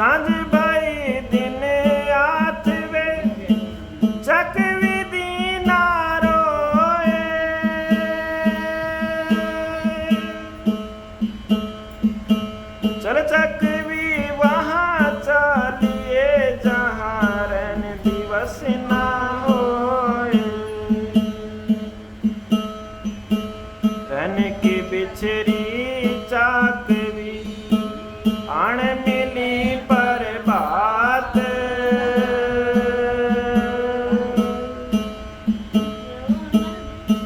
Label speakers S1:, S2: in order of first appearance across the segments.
S1: सांझ भाई दिन आथ वे चकवी दीना रोए। चल चकवी वहाँ चलिए जहाँ रैन दिवस ना होए। रैन की बिछड़ी चकवी आण मिली पर बात।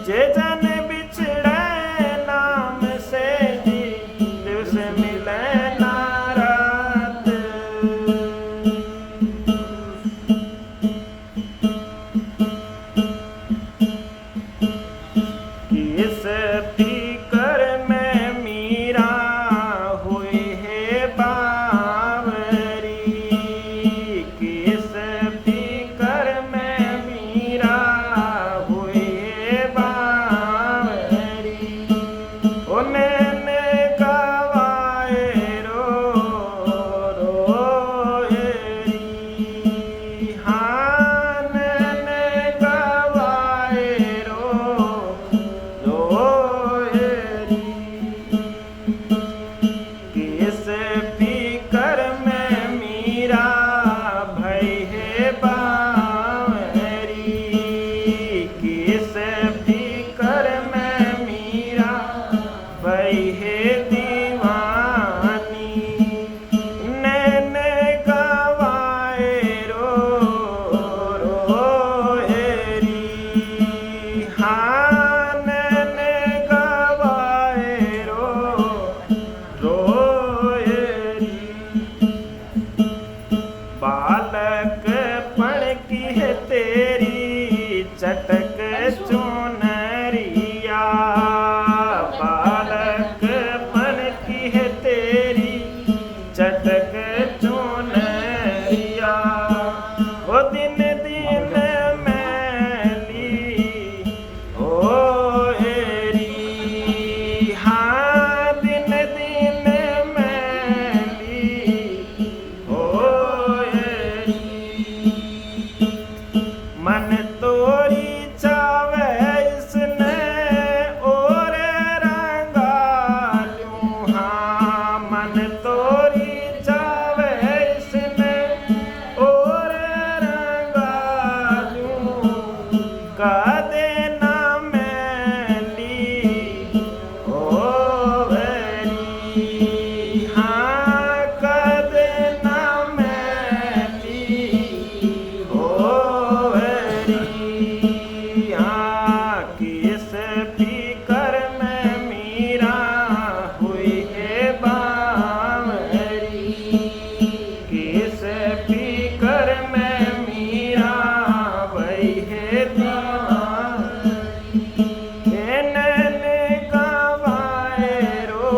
S1: जे जन बिछड़े नाम से जी दिवस मिले ना रात। किस फिकर में मीरा हुई है बावरी। किस फिकर में मीरा हुई है बावरी। ओ नैने गवाए रो रोएरी। हाँ नैने गवाए रो रोएरी। किस फिकर में मीरा भई है बावरी। किस फिकर में मीरा भई है दीवानी। नैने गवाए रो रोएरी। हाँ नैने गवाए रो रोएरी। बालक पण की है तेरी चटक चुनरिया। बालक पण की है तेरी चटक चुनरिया। ओ दिन दिन मैली होएरी। हाँ दिन दिन मैली होएरी। मन तोरी चावे इसने और रंगा लूं। हाँ मन तोरी चावे इसने और रंगा लूं। कदे ना मैली होवेरी। हाँ कदे ना मैली होवेरी। हाँ किस फिकर में मीरा हुई है बावरी। किस फिकर में मीरा भई है दीवानी। नैने गवाए रो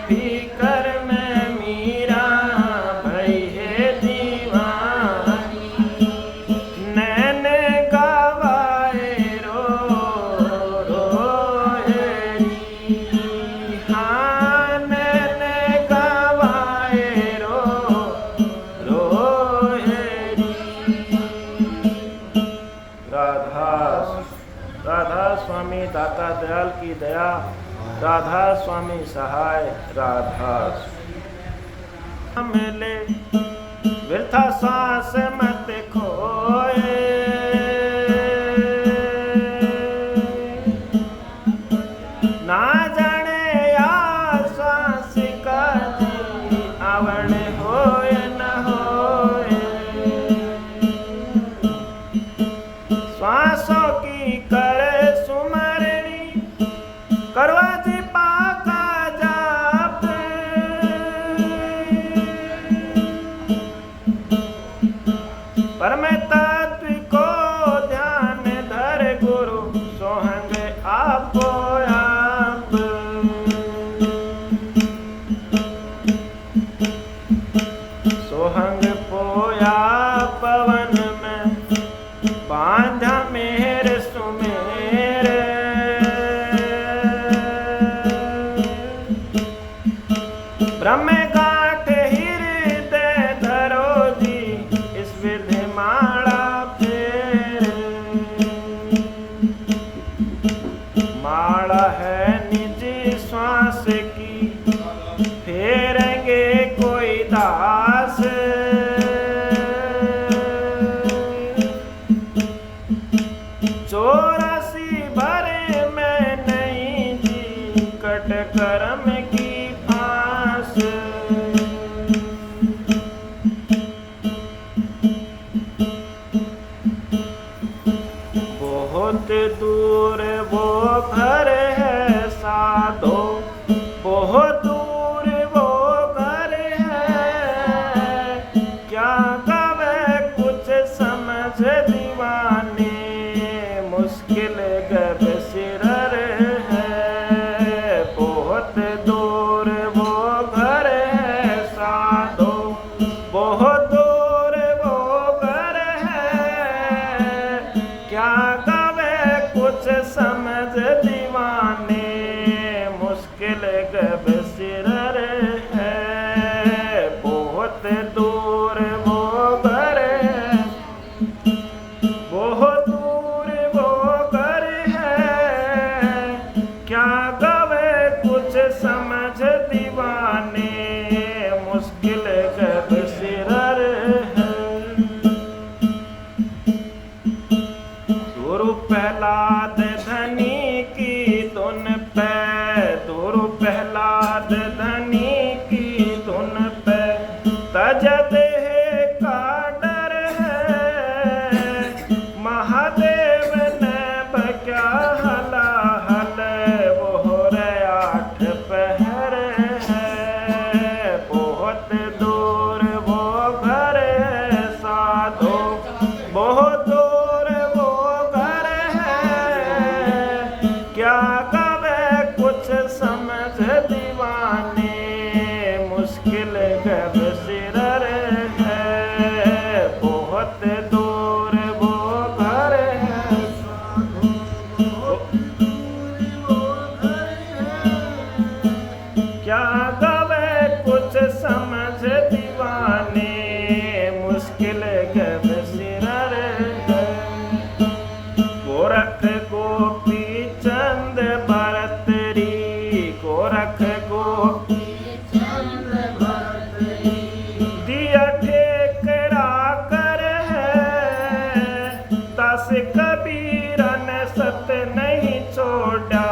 S1: फिकर में मीरा भई है दीवानी। नैन गवाए रो रोएरी, हाँ नैन गवाए रो रोएरी। राधा स्वामी दाता दयाल की दया, राधा स्वामी सहाय, राधा मिले वृथा सांस मत खोए। ना जाने या सांस का जी आवण होए न होए। श्वासों की करे सुमरणी करवा जी पाका जाप। परम तत्व को ध्यान धर गुरु सोहंग आपो आप। सोहंग पोया पवन में बांधा मेर सुमेर। ब्रह्म गांठ हृदय धरो जी इस विधि माला फेर। माला है निजी श्वास की फेरेंगे कोई दास। चौरासी भरे में नहीं जी कट कर्म की फांस। बहुत दूर वो घर है साधो, बहुत दूर वो घर है। क्या कवे कुछ समझ दीवाने, मुश्किल गब सिरर है। बहुत दूर वो घर है साधो, बहुत दूर वो घर है। क्या कवे कुछ समझ दीवाने, मुश्किल गब सिरर है। बहुत दूर वो घर है, बहुत दूर वो घर है। क्या गवे कुछ समझ दीवाने, मुश्किल गब सिरर है। गुरु प्रहलाद धनी की धुन पे, गुरु प्रहलाद धनी की धुन पे तज देह का डर है। महादेव ने बक्या हला हल वो रे 8 पहर है। बहुत दूर वो घर है साधो, बहुत दूर वो घर है। क्या कवे कुछ समझ दीवाने, मुश्किल गब सिरर है। बहुत दूर वो घर है क्या कवे कुछ समझ दीवाने, मुश्किल गब सिरर है। गोरख गोपी चंद भरतरी, गोरख गोपी चंद भरतरी। दिया ठेकरा कर है दस कबीरन सत नहीं छोड़ा।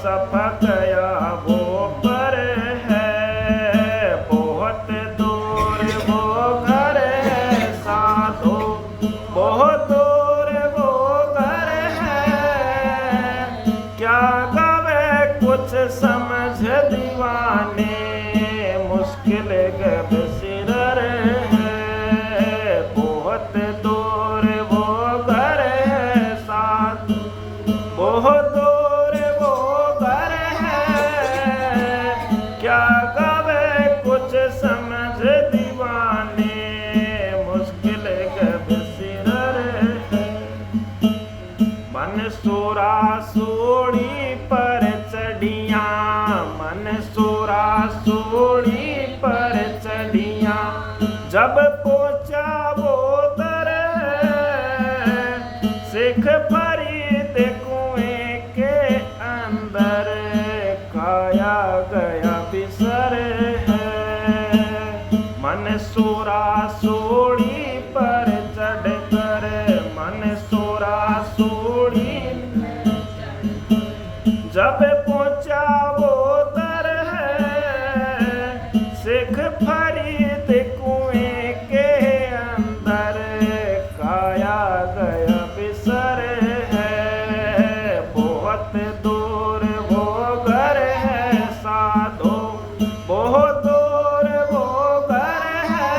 S1: सब गया वो पर है, बहुत दूर वो घर है साधो, बहुत दूर वो घर है। क्या गवे कुछ समझ दीवाने, मुश्किल गब सिरर है। बहुत दूर वो घर है साधो, बहुत दूर वो घर है। क्या क्या गावे कुछ समझ दीवाने, मुश्किल गब सिर है। मन सोरा सोड़ी पर चढ़िया, मन सोरा सोड़ी पर चढ़िया, जब पहुंचा वो दर सिख फरीद कुएं के अंदर, काया गया बिसर है। मन सोरा सोड़ी पर चढ़ कर, मन सोरा सोड़ी जब पहुंचा वो दर है सिख फरीद कुएं के अंदर, काया गया बिसर है। बहुत दूर वो घर है साधो, बहुत दूर वो घर है,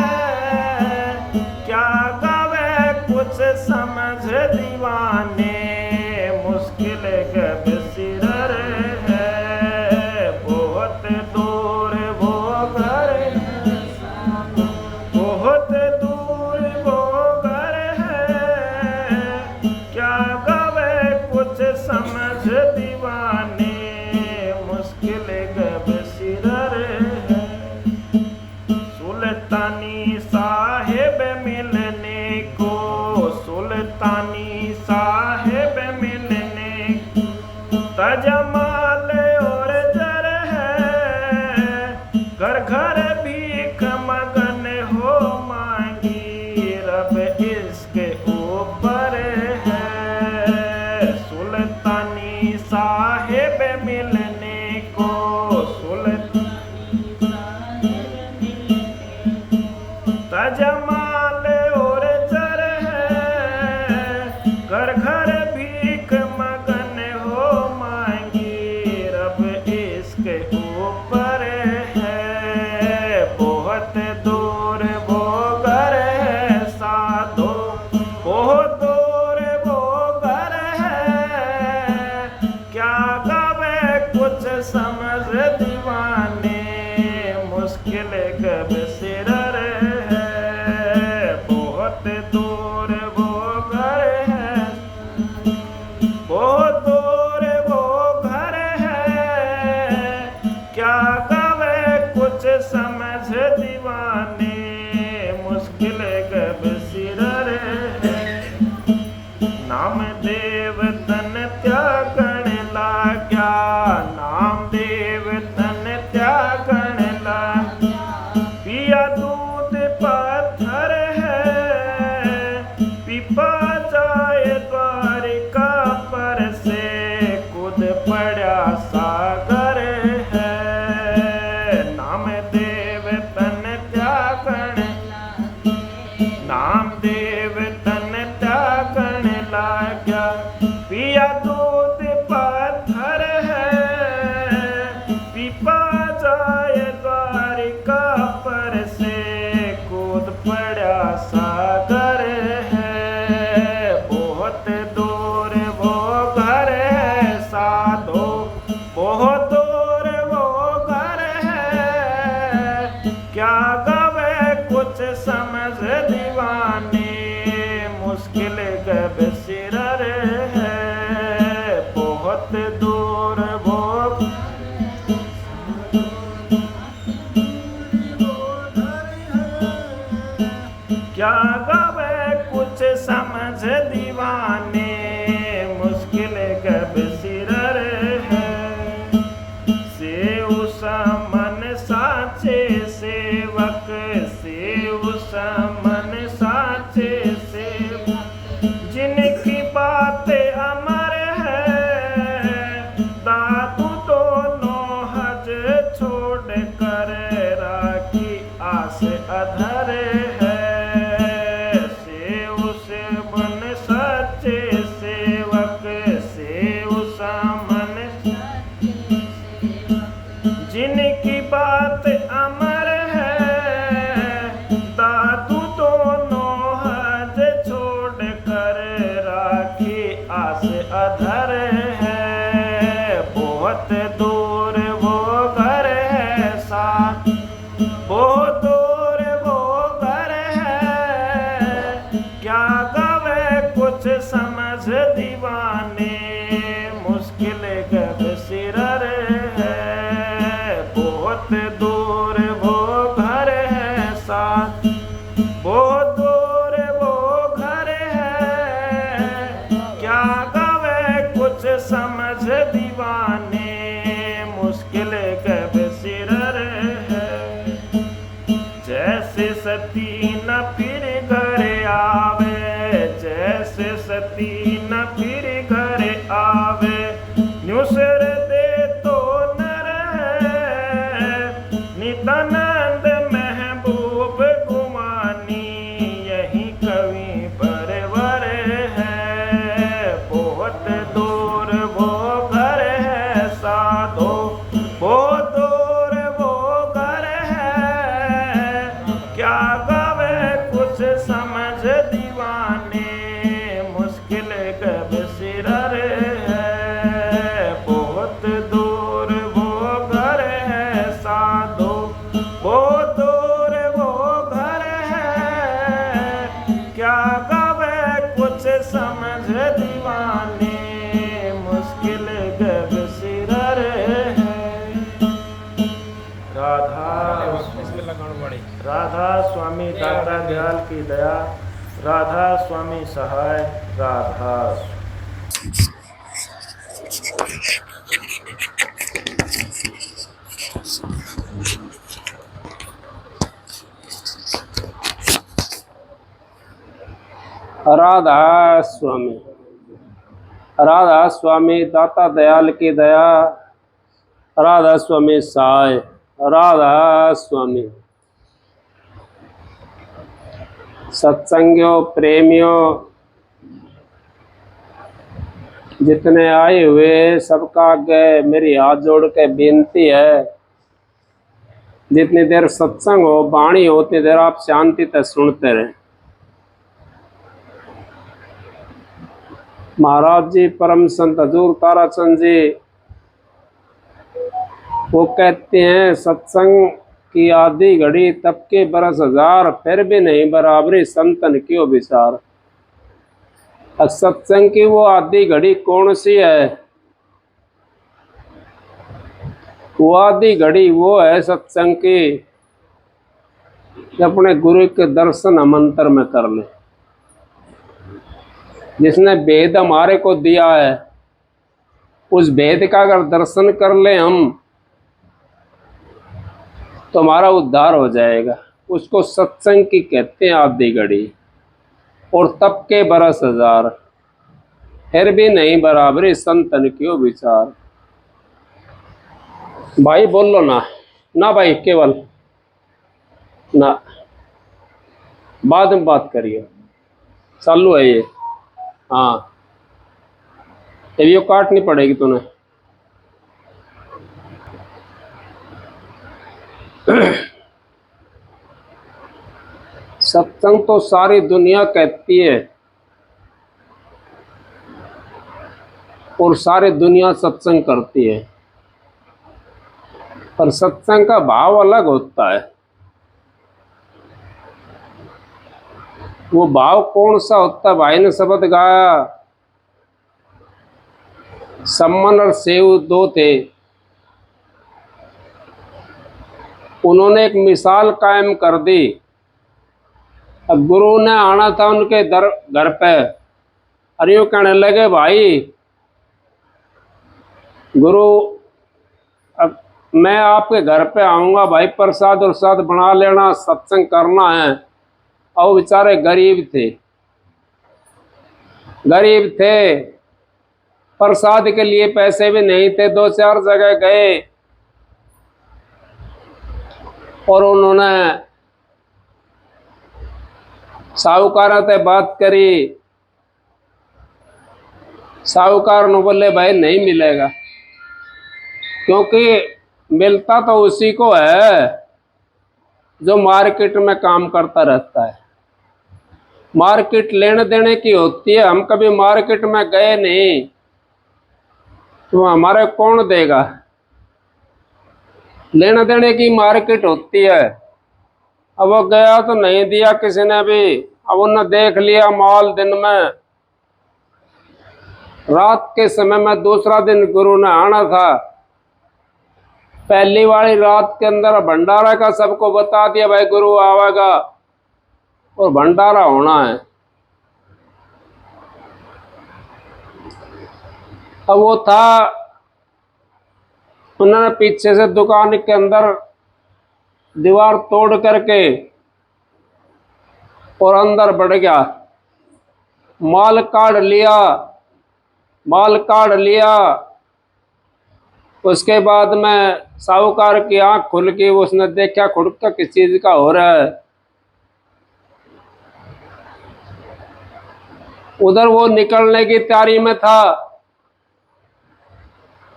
S1: क्या गावे कुछ समझ दीवाने, मुश्किल गब सिर है। बहुत दूर वो घर है, बहुत दूर वो घर है, क्या गावे कुछ समझ दीवाने, मुश्किल गब सिर है। सुल्तानी साहेब मिलने को, सुल्तानी साहेब मिलने तजमाल और जर है, घर घर भीख मगन हो मांगी, रब इसके ऊपर है। सुल्तानी साहेब मिलने को, तजमाल और जर है, घर घर भीख मगन हो मांगी, रब इसके ऊपर है। बहुत दूर वो घर है साधो, बहुत दूर वो घर है, क्या गावे कुछ समझ दीवाने, मुश्किल गब सिर है। बहुत दूर वो घर है, बहुत दूर वो घर है, क्या गावे कुछ समझ दीवाने, मुश्किल गब सिर है। नाम देव तन त्यागण लाग्या, नाम देव तन त्यागण लाग्या, पिया दूध पत्थर है, पिपा जाए द्वारिका पर से, कूद पड़ा सागर है। नाम देव तन त्यागण, नाम देव तन त्यागण लाग्या, पिया दूध पत्थर है, पिपा जाए द्वारिका पर से, कूद पड़ा सागर है। बहुत दूर वो घर है साधो, बहुत दूर वो घर है, क्या गावे कुछ समझ दीवाने, मुश्किल गब सिर है। बहुत दूर वो क्या गावे कुछ समझ दीवाने, मुश्किल गब सिर है। से उस मन साचे सेवक, से उस मन साचे सेवक, जिनकी बातें अमर है, दादू दोनों हज छोड़ कर राखी आस अधर है। से उस मन सच्चे सेवक, से उस मन जिनकी बात अमर है, दादू दोनों हज छोड़ कर राखी आस अधर है। बहुत दूर वो घर है साथ, बहुत दूर वो घर है, क्या गवे कुछ समझ दीवाने, मुश्किल गब सिरर है। बहुत दूर वो घर है साथ, बहुत दूर वो घर है, क्या गवे कुछ समझ दीवाने, मुश्किल गब सिरर है। जैसे सती न फिर घर आवे, जैसे सती न फिर घर आवे, न्यूसर दे तो नर है, नित्यानंद महबूब गुमानी, यही कवि परवर है। बहुत दूर वो घर है साधो, बहुत दूर वो घर है, क्या गवे कुछ समझ दीवाने, मुश्किल गब सिरर है। बहुत दूर वो घर है साधो, बहुत दूर वो घर है, क्या गवे कुछ समझ दीवाने, मुश्किल गब सिरर है। राधा स्वामी दाता दयाल की दया, राधा स्वामी सहाय, राधा।
S2: राधा स्वामी, राधा स्वामी दाता दयाल की दया, राधा स्वामी सहाय, राधा स्वामी। सत्संगियों, प्रेमियों, जितने आए हुए सबका आगे मेरी हाथ जोड़ के बेनती है, जितनी देर सत्संग हो, वाणी हो, उतनी देर आप शांति से सुनते रहें। महाराज जी, परम संत हजूर ताराचंद जी, वो कहते हैं सत्संग की आधी घड़ी तब के बरस हजार, फिर भी नहीं बराबरी संतन क्यों विचार। सत्संग की वो आधी घड़ी कौन सी है? वो आधी घड़ी वो है सत्संग की, अपने गुरु के दर्शन मंत्र में कर ले। जिसने वेद हमारे को दिया है, उस वेद का अगर दर्शन कर ले हम, तो हमारा उद्धार हो जाएगा। उसको सत्संग की कहते हैं आधी घड़ी। और तब के बरस हजार, फिर भी नहीं बराबरी संतन क्यों विचार। भाई बोलो ना, ना भाई केवल ना, बाद में बात करिए, चालू है ये। हाँ, ये काटनी पड़ेगी तूने। सत्संग तो सारी दुनिया कहती है, और सारी दुनिया सत्संग करती है, पर सत्संग का भाव अलग होता है। वो भाव कौन सा होता है? भाई ने शब्द गाया, सम्मन और सेव दो थे, उन्होंने एक मिसाल कायम कर दी। अब गुरु ने आना था उनके घर पे, अरे यूँ कहने लगे, भाई गुरु अब मैं आपके घर पे आऊँगा, भाई प्रसाद और साथ बना लेना, सत्संग करना है। और बेचारे गरीब थे, गरीब थे, प्रसाद के लिए पैसे भी नहीं थे। 2-4 जगह गए और उन्होंने साहूकार से बात करी। साहूकार ने बोले भाई नहीं मिलेगा, क्योंकि मिलता तो उसी को है जो मार्केट में काम करता रहता है। मार्केट लेने देने की होती है, हम कभी मार्केट में गए नहीं, तो हमारे कौन देगा। लेने देने की मार्केट होती है। अब वो गया तो नहीं दिया किसी ने भी, अब उन्होंने देख लिया माल दिन में, रात के समय में दूसरा दिन गुरु ने आना था। पहली वाली रात के अंदर भंडारा का सबको बता दिया, भाई गुरु आवेगा और भंडारा होना है। अब वो था, उन्होंने पीछे से दुकान के अंदर दीवार तोड़ करके और अंदर बढ़ गया, माल काढ़ लिया, माल काढ़ लिया। उसके बाद में साहूकार की आंख खुल गई, उसने देखा खुड़का किस चीज का हो रहा है। उधर वो निकलने की तैयारी में था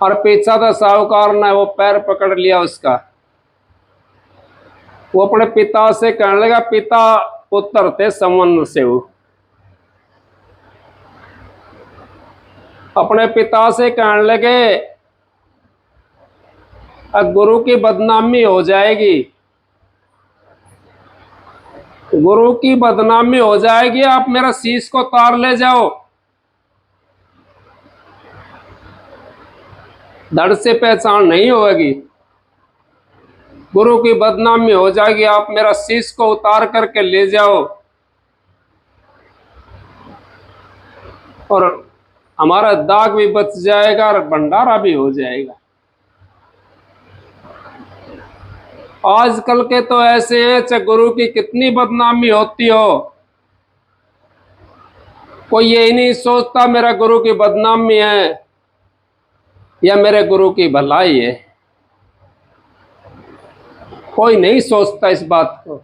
S2: और पीछा था साहूकार ने वो पैर पकड़ लिया उसका। वो अपने पिता से कहने लगा, पिता पुत्र थे संबंध से, वो अपने पिता से कहने लगे अब गुरु की बदनामी हो जाएगी, गुरु की बदनामी हो जाएगी, आप मेरा शीश को तार ले जाओ, धड़ से पहचान नहीं होगी, गुरु की बदनामी हो जाएगी, आप मेरा शीश को उतार करके ले जाओ और हमारा दाग भी बच जाएगा और भंडारा भी हो जाएगा। आजकल के तो ऐसे हैं, चाहे गुरु की कितनी बदनामी होती हो, कोई यही नहीं सोचता मेरा गुरु की बदनामी है या मेरे गुरु की भलाई है। कोई नहीं सोचता इस बात को,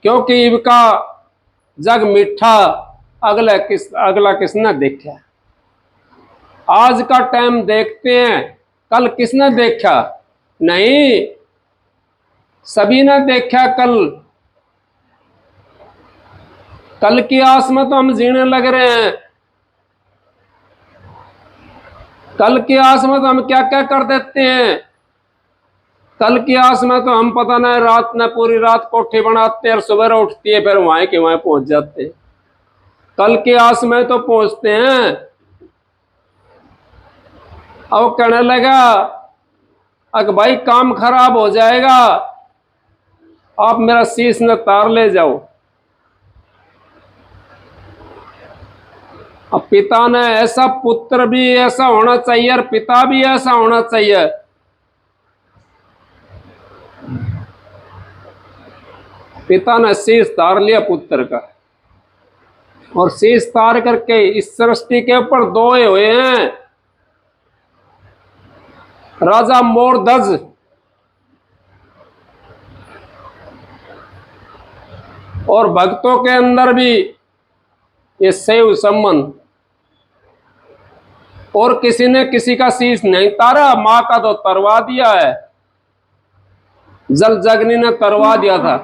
S2: क्योंकि इनका जग मीठा अगला किसने देखा। आज का टाइम देखते हैं, कल किसने देखा? नहीं, सभी ने देखा कल की आस में तो हम जीने लग रहे हैं। कल की आस में तो हम क्या क्या कर देते हैं। कल की आस में तो हम पता नहीं रात में पूरी रात कोठी बनाते हैं और सुबह उठती है फिर वहां के वहां पहुंच जाते हैं। कल की आस में तो पहुंचते हैं। अब कहने लगा अगर भाई काम खराब हो जाएगा, आप मेरा शीश न तार ले जाओ। अब पिता ने ऐसा, पुत्र भी ऐसा होना चाहिए और पिता भी ऐसा होना चाहिए। पिता ने शीश तार लिया पुत्र का, और शीश तार करके इस सृष्टि के ऊपर दोए हुए हैं राजा मोरध्वज और भक्तों के अंदर भी ये शैव संबंध, और किसी ने किसी का शीश नहीं तारा, मां का तो तरवा दिया है, जल जगनी ने तरवा दिया था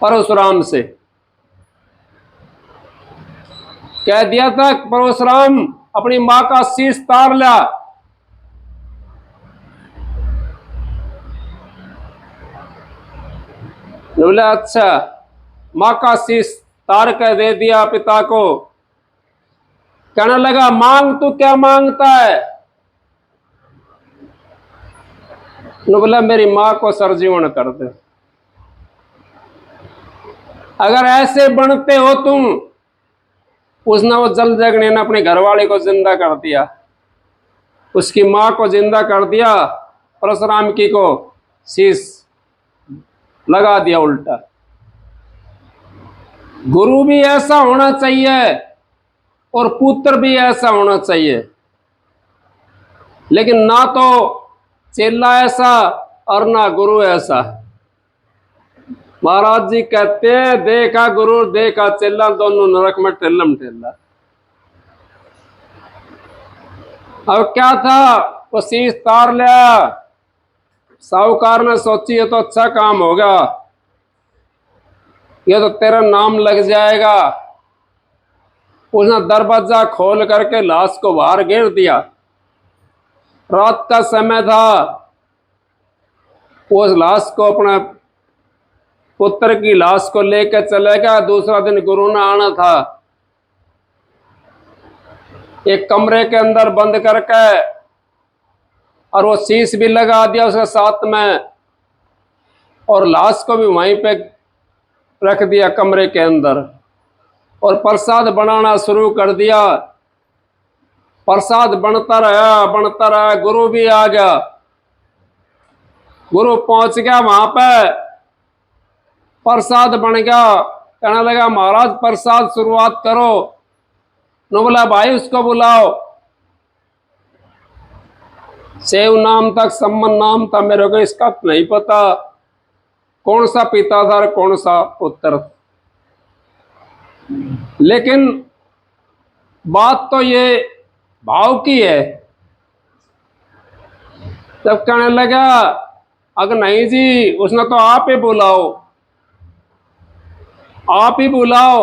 S2: परशुराम से, कह दिया था परशुराम अपनी मां का शीश तार लिया। बोला अच्छा, मां का शीश तार कर दे दिया पिता को। कहने लगा मांग तू क्या मांगता है? बोला मेरी मां को सरजीवन कर दे। अगर ऐसे बनते हो तुम, उसने वो जल जगने ने अपने घरवाले को जिंदा कर दिया, उसकी मां को जिंदा कर दिया, परशुराम की को शीश लगा दिया उल्टा। गुरु भी ऐसा होना चाहिए और पुत्र भी ऐसा होना चाहिए, लेकिन ना तो चेला ऐसा और ना गुरु ऐसा। महाराज जी कहते हैं देखा गुरु देखा चेला, दोनों नरक में टेलम टेला। अब क्या था, वो शीश तार लिया। साहूकार ने सोची ये तो अच्छा काम होगा, ये तो तेरा नाम लग जाएगा। उसने दरवाजा खोल करके लाश को बाहर गिर दिया। रात का समय था, उस लाश को, अपना पुत्र की लाश को लेकर चले गया। दूसरा दिन गुरु ने आना था, एक कमरे के अंदर बंद करके, और वो शीश भी लगा दिया उसके साथ में, और लाश को भी वहीं पे रख दिया कमरे के अंदर, और प्रसाद बनाना शुरू कर दिया। प्रसाद बनता रहा। गुरु भी आ गया। गुरु पहुंच गया वहां पे, प्रसाद बन गया। कहने लगा, महाराज प्रसाद शुरुआत करो। न बोला, भाई उसको बुलाओ। सेव नाम तक सम्मन नाम था, मेरे को इसका नहीं पता कौन सा पिता था और कौन सा पुत्र था। लेकिन बात तो ये भाव की है। तब कहने लगा, अगर नहीं जी, उसने तो आप ही बुलाओ, आप ही बुलाओ।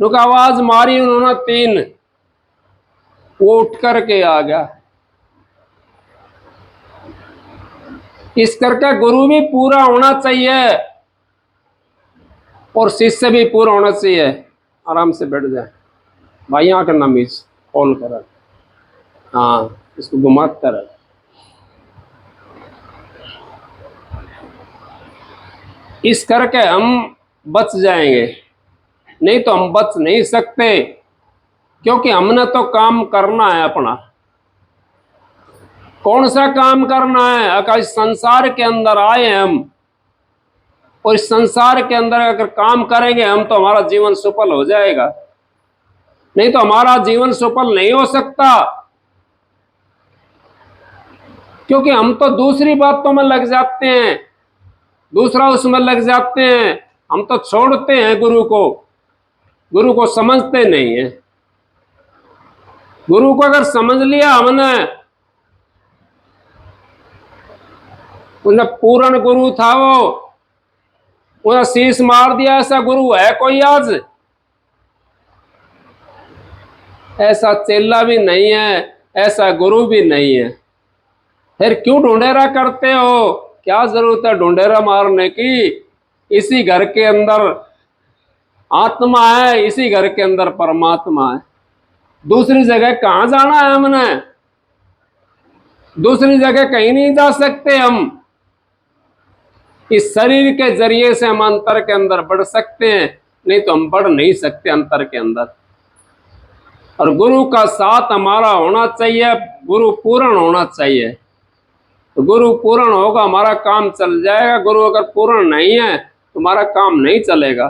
S2: रुक, आवाज मारी उन्होंने 3, वो उठ करके आ गया। इस करके गुरु भी पूरा होना चाहिए और शिष्य भी पूरा होना चाहिए। आराम से बैठ जाए भाई, यहाँ करना मीज कॉल कर, हाँ इसको घुमात कर। इस करके हम बच जाएंगे, नहीं तो हम बच नहीं सकते, क्योंकि हमने तो काम करना है अपना। कौन सा काम करना है? अगर इस संसार के अंदर आए हम, और इस संसार के अंदर अगर काम करेंगे हम, तो हमारा जीवन सफल हो जाएगा, नहीं तो हमारा जीवन सफल नहीं हो सकता। क्योंकि हम तो दूसरी बातों में लग जाते हैं, दूसरा उसमें लग जाते हैं। हम तो छोड़ते हैं गुरु को समझते नहीं है। गुरु को अगर समझ लिया हमने, उन्हें पूर्ण गुरु था वो, उन्हें शीश मार दिया। ऐसा गुरु है कोई आज? ऐसा चेला भी नहीं है, ऐसा गुरु भी नहीं है। फिर क्यों ढूंढेरा करते हो? क्या जरूरत है ढूंढेरा मारने की? इसी घर के अंदर आत्मा है, इसी घर के अंदर परमात्मा है। दूसरी जगह कहां जाना है हमने? दूसरी जगह कहीं नहीं जा सकते हम। इस शरीर के जरिए से हम अंतर के अंदर बढ़ सकते हैं, नहीं तो हम बढ़ नहीं सकते अंतर के अंदर। और गुरु का साथ हमारा होना चाहिए, गुरु पूर्ण होना चाहिए। तो गुरु पूर्ण होगा, हमारा काम चल जाएगा। गुरु अगर पूर्ण नहीं है तो हमारा काम नहीं चलेगा।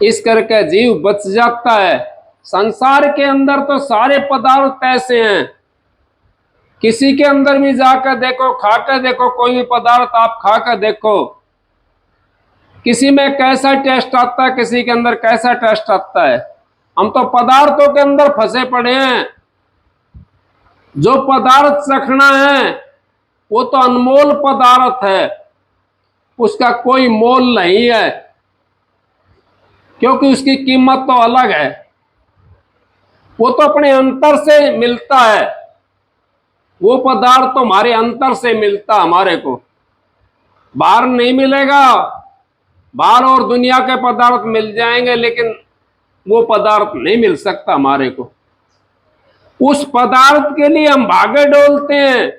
S2: इस करके जीव बच जाता है। संसार के अंदर तो सारे पदार्थ ऐसे हैं, किसी के अंदर भी जाकर देखो, खाकर देखो, कोई भी पदार्थ आप खाकर देखो, किसी में कैसा टेस्ट आता है, किसी के अंदर कैसा टेस्ट आता है। हम तो पदार्थों के अंदर फंसे पड़े हैं। जो पदार्थ चखना है वो तो अनमोल पदार्थ है, उसका कोई मोल नहीं है, क्योंकि उसकी कीमत तो अलग है। वो तो अपने अंतर से मिलता है, वो पदार्थ तो हमारे अंतर से मिलता, हमारे को बाहर नहीं मिलेगा। बाहर और दुनिया के पदार्थ मिल जाएंगे, लेकिन वो पदार्थ नहीं मिल सकता हमारे को। उस पदार्थ के लिए हम भागे डोलते हैं,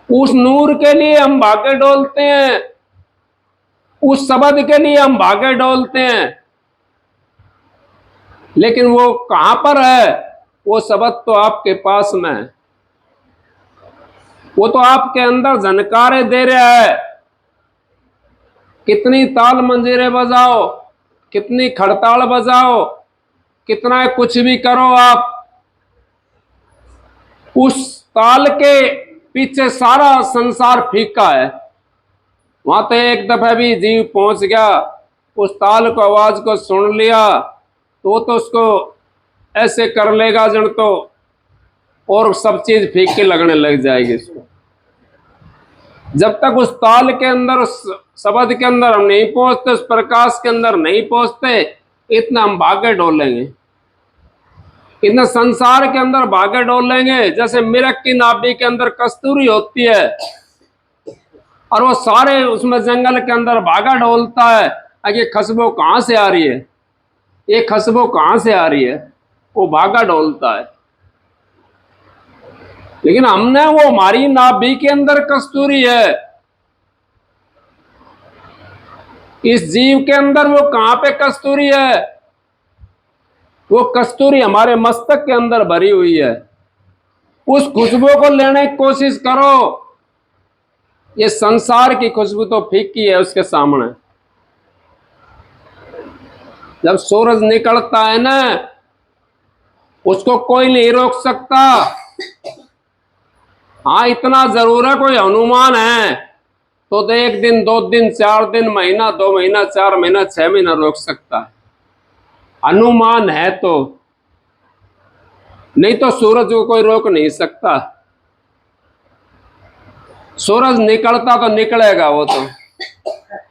S2: उस नूर के लिए हम भागे डोलते हैं, उस शब्द के लिए हम भागे डोलते हैं। लेकिन वो कहां पर है? वो शब्द तो आपके पास में है, वो तो आपके अंदर झनकारे दे रहा है। कितनी ताल मंजीरें बजाओ, कितनी खड़ताल बजाओ, कितना कुछ भी करो आप, उस ताल के पीछे सारा संसार फीका है। वहां तो एक दफा भी जीव पहुंच गया, उस ताल को, आवाज को सुन लिया, तो वो तो उसको ऐसे कर लेगा जन, तो और सब चीज फीकी लगने लग जाएगी इसको। जब तक उस ताल के अंदर, उस शब्द के अंदर हम नहीं पहुंचते, उस प्रकाश के अंदर नहीं पहुंचते, इतना हम भागे डोलेंगे। इतने संसार के अंदर भागे डोलेंगे जैसे मिरक की नाभि के अंदर कस्तूरी होती है, और वो सारे उसमें जंगल के अंदर भागा डोलता है। ये खुशबू कहाँ से आ रही है, ये खुशबू कहाँ से आ रही है, वो भागा डोलता है। लेकिन हमने वो हमारी नाभि के अंदर कस्तूरी है, इस जीव के अंदर वो कहाँ पे कस्तूरी है, वो कस्तूरी हमारे मस्तक के अंदर भरी हुई है। उस खुशबू को लेने की कोशिश करो। ये संसार की खुशबू तो फीकी है उसके सामने। जब सूरज निकलता है ना, उसको कोई नहीं रोक सकता। हाँ, इतना जरूर है, कोई हनुमान है तो 1 दिन 2 दिन 4 दिन महीना 2 महीना 4 महीना 6 महीना रोक सकता है, हनुमान है तो। नहीं तो सूरज को कोई रोक नहीं सकता। सूरज निकलता तो निकलेगा, वो तो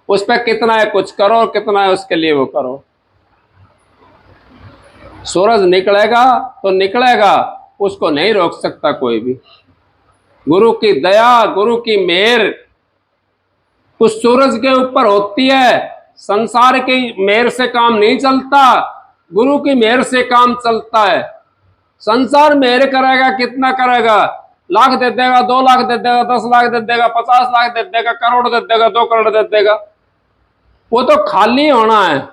S2: उस पर कितना है कुछ करो, कितना है उसके लिए वो करो। सूरज निकलेगा तो निकलेगा, उसको नहीं रोक सकता कोई भी। गुरु की दया, गुरु की मेहर उस सूरज के ऊपर होती है। संसार की मेहर से काम नहीं चलता, गुरु की मेहर से काम चलता है। संसार मेहर करेगा, कितना करेगा, लाख दे देगा, 2 लाख दे देगा, 10 लाख दे देगा, 50 लाख दे देगा, करोड़ दे देगा, 2 करोड़ दे देगा, वो तो खाली होना है।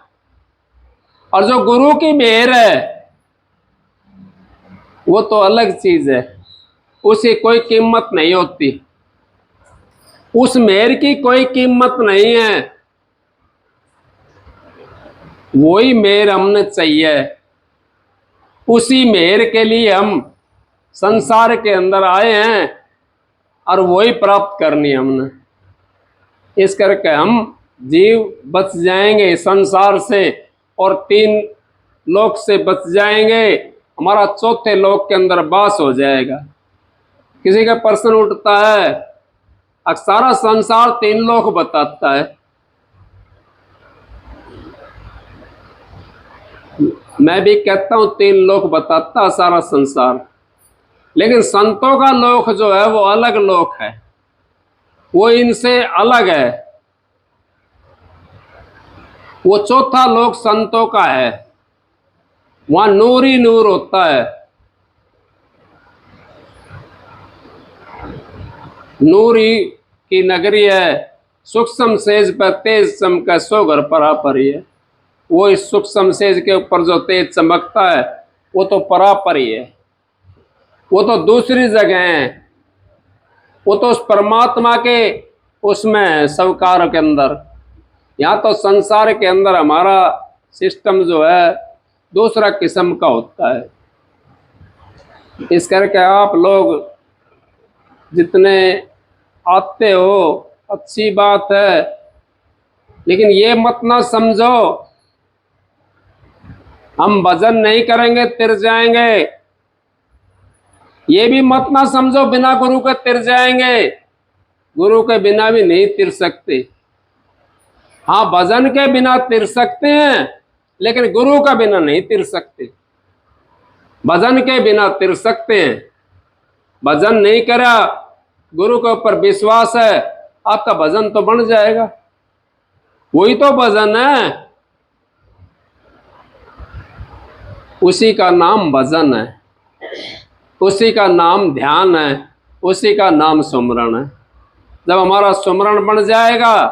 S2: और जो गुरु की मेहर है वो तो अलग चीज है, उसकी कोई कीमत नहीं होती, उस मेहर की कोई कीमत नहीं है। वही मेहर हमने चाहिए, उसी मेहर के लिए हम संसार के अंदर आए हैं और वही प्राप्त करनी है हमने। इस करके हम जीव बच जाएंगे संसार से और 3 लोक से बच जाएंगे। हमारा 4थे लोक के अंदर वास हो जाएगा। किसी का प्रश्न उठता है, सारा संसार 3 लोक बताता है। मैं भी कहता हूं 3 लोक बताता है सारा संसार, लेकिन संतों का लोक जो है वो अलग लोक है, वो इनसे अलग है। वो 4था लोक संतों का है, वहां नूर ही नूर होता है। नूर ही की नगरी है, सूक्ष्म सेज पर तेज चमका, सो घर परापरी है। वो इस सूक्ष्म सेज के ऊपर जो तेज चमकता है वो तो परापरी है, वो तो दूसरी जगह है, वो तो उस परमात्मा के उसमें सवकार के अंदर। यहाँ तो संसार के अंदर हमारा सिस्टम जो है दूसरा किस्म का होता है। इस करके आप लोग जितने आते हो अच्छी बात है, लेकिन ये मत ना समझो हम भजन नहीं करेंगे तिर जाएंगे। ये भी मत ना समझो बिना गुरु के तिर जाएंगे, गुरु के बिना भी नहीं तिर सकते। हाँ, भजन के बिना तिर सकते हैं, लेकिन गुरु का बिना नहीं तिर सकते। भजन के बिना तिर सकते हैं, भजन नहीं करा, गुरु के ऊपर विश्वास है, आपका भजन तो बन जाएगा। वही तो भजन है, उसी का नाम भजन है, उसी का नाम ध्यान है, उसी का नाम सुमरण है। जब हमारा सुमरण बन जाएगा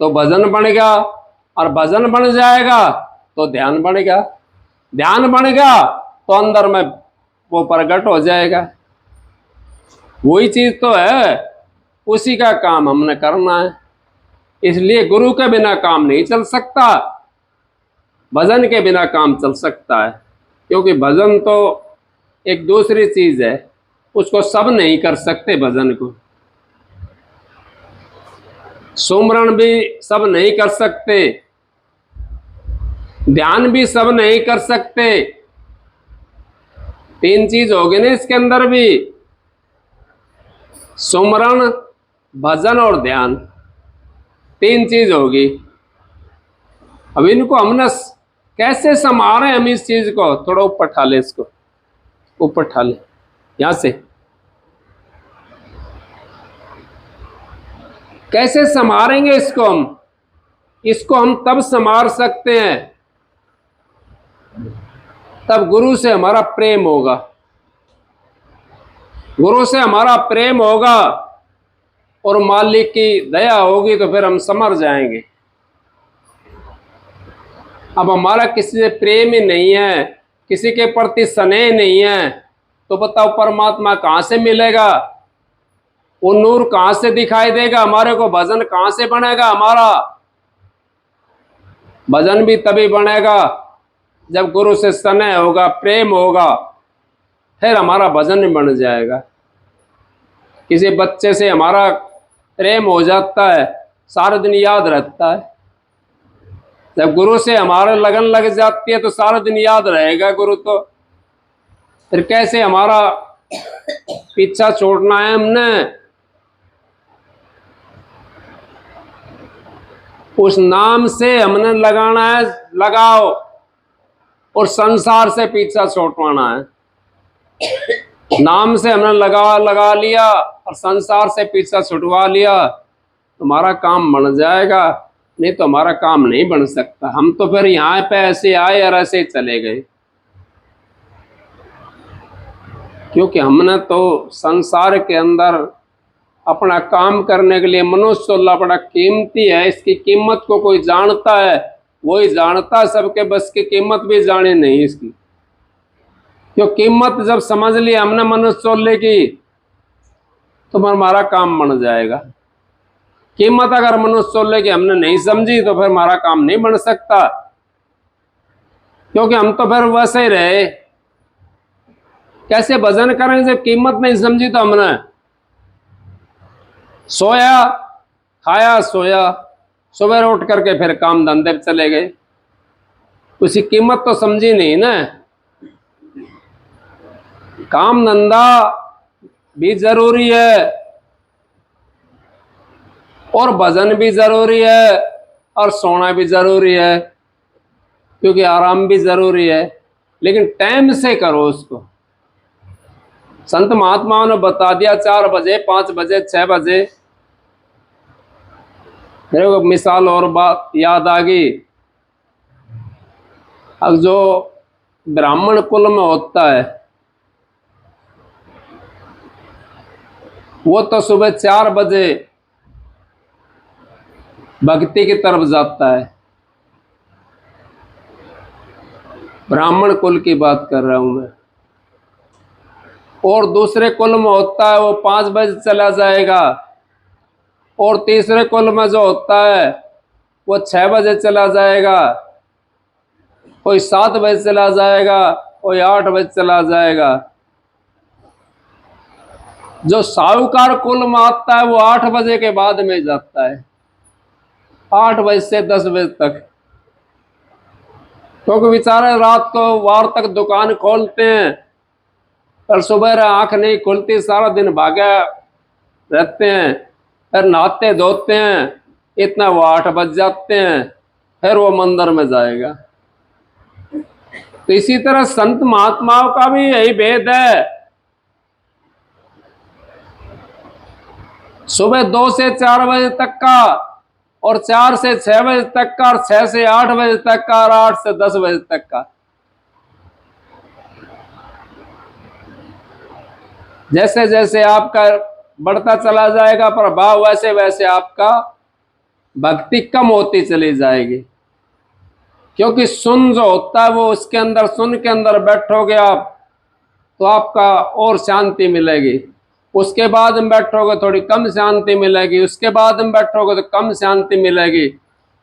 S2: तो भजन बनेगा, और भजन बन जाएगा तो ध्यान बनेगा, ध्यान बनेगा तो अंदर में वो प्रकट हो जाएगा। वही चीज तो है, उसी का काम हमने करना है। इसलिए गुरु के बिना काम नहीं चल सकता, भजन के बिना काम चल सकता है। क्योंकि भजन तो एक दूसरी चीज है, उसको सब नहीं कर सकते। भजन को सुमरण भी सब नहीं कर सकते, ध्यान भी सब नहीं कर सकते। 3 चीज होगी ना इसके अंदर भी, सुमरण, भजन और ध्यान, 3 चीज होगी। अब इनको हमने कैसे संभालें हम इस चीज को? थोड़ा ऊपर ठा ले, इसको ऊपर ठा ले यहां से। कैसे संभालेंगे इसको हम? इसको हम तब संभाल सकते हैं तब गुरु से हमारा प्रेम होगा। गुरु से हमारा प्रेम होगा और मालिक की दया होगी तो फिर हम समझ जाएंगे। अब हमारा किसी से प्रेम ही नहीं है, किसी के प्रति स्नेह नहीं है, तो बताओ परमात्मा कहां से मिलेगा? वो नूर कहां से दिखाई देगा? हमारे को भजन कहां से बनेगा? हमारा भजन भी तभी बनेगा जब गुरु से स्नेह होगा, प्रेम होगा, फिर हमारा भजन बन जाएगा। किसी बच्चे से हमारा प्रेम हो जाता है, सारा दिन याद रहता है। जब गुरु से हमारे लगन लग जाती है तो सारा दिन याद रहेगा गुरु। तो फिर कैसे हमारा पीछा छोड़ना है हमने? उस नाम से हमने लगाना है लगाओ, और संसार से पीछा छुड़वाना है। नाम से हमने लगा लिया और संसार से पीछा छुड़वा लिया, तुम्हारा काम बन जाएगा। नहीं तो हमारा काम नहीं बन सकता। हम तो फिर यहाँ पे ऐसे आए और ऐसे चले गए, क्योंकि हमने तो संसार के अंदर अपना काम करने के लिए, मनुष्य बड़ा कीमती है, इसकी कीमत को कोई जानता है, वही जानता है। सबके बस की कीमत भी जाने नहीं इसकी। क्यों? कीमत जब समझ लिया हमने मनुष्य की तो हमारा काम बन जाएगा। कीमत अगर मनुष्य की हमने नहीं समझी तो फिर हमारा काम नहीं बन सकता, क्योंकि हम तो फिर वैसे ही रहे। कैसे भजन करें जब कीमत नहीं समझी? तो हमने सोया, खाया, सोया, सुबह उठ करके फिर काम धंधे पे चले गए, उसकी कीमत तो समझी नहीं ना। काम धंधा भी जरूरी है और भजन भी जरूरी है और सोना भी जरूरी है, क्योंकि आराम भी जरूरी है, लेकिन टाइम से करो उसको। संत महात्माओं ने बता दिया 4 बजे, 5 बजे, 6 बजे। मेरे को मिसाल और बात याद आ गई। अब जो ब्राह्मण कुल में होता है वो तो सुबह 4 बजे भक्ति की तरफ जाता है। ब्राह्मण कुल की बात कर रहा हूं मैं। और दूसरे कुल में होता है वो 5 बजे चला जाएगा, और तीसरे कुल में जो होता है वो 6 बजे चला जाएगा, कोई 7 बजे चला जाएगा, कोई 8 बजे चला जाएगा। जो साहूकार कुल में आता है वो 8 बजे के बाद में जाता है, 8 बजे से 10 बजे तक, क्योंकि बेचारे रात को वार तक दुकान खोलते हैं और सुबह आंख नहीं खुलती, सारा दिन भागे रहते हैं, फिर नहाते धोते हैं, इतना वो 8 बज जाते हैं, फिर वो मंदिर में जाएगा। तो इसी तरह संत महात्माओं का भी यही भेद है। सुबह 2 से 4 बजे तक का, और 4 से 6 बजे तक का, और 6 से 8 बजे तक का, और 8 से 10 बजे तक का। जैसे जैसे आपका बढ़ता चला जाएगा प्रभाव, वैसे वैसे आपका भक्ति कम होती चली जाएगी। क्योंकि सुन जो होता है वो उसके अंदर, सुन के अंदर बैठोगे आप तो आपका और शांति मिलेगी। उसके बाद में बैठोगे थोड़ी कम शांति मिलेगी, उसके बाद में बैठोगे तो कम शांति मिलेगी,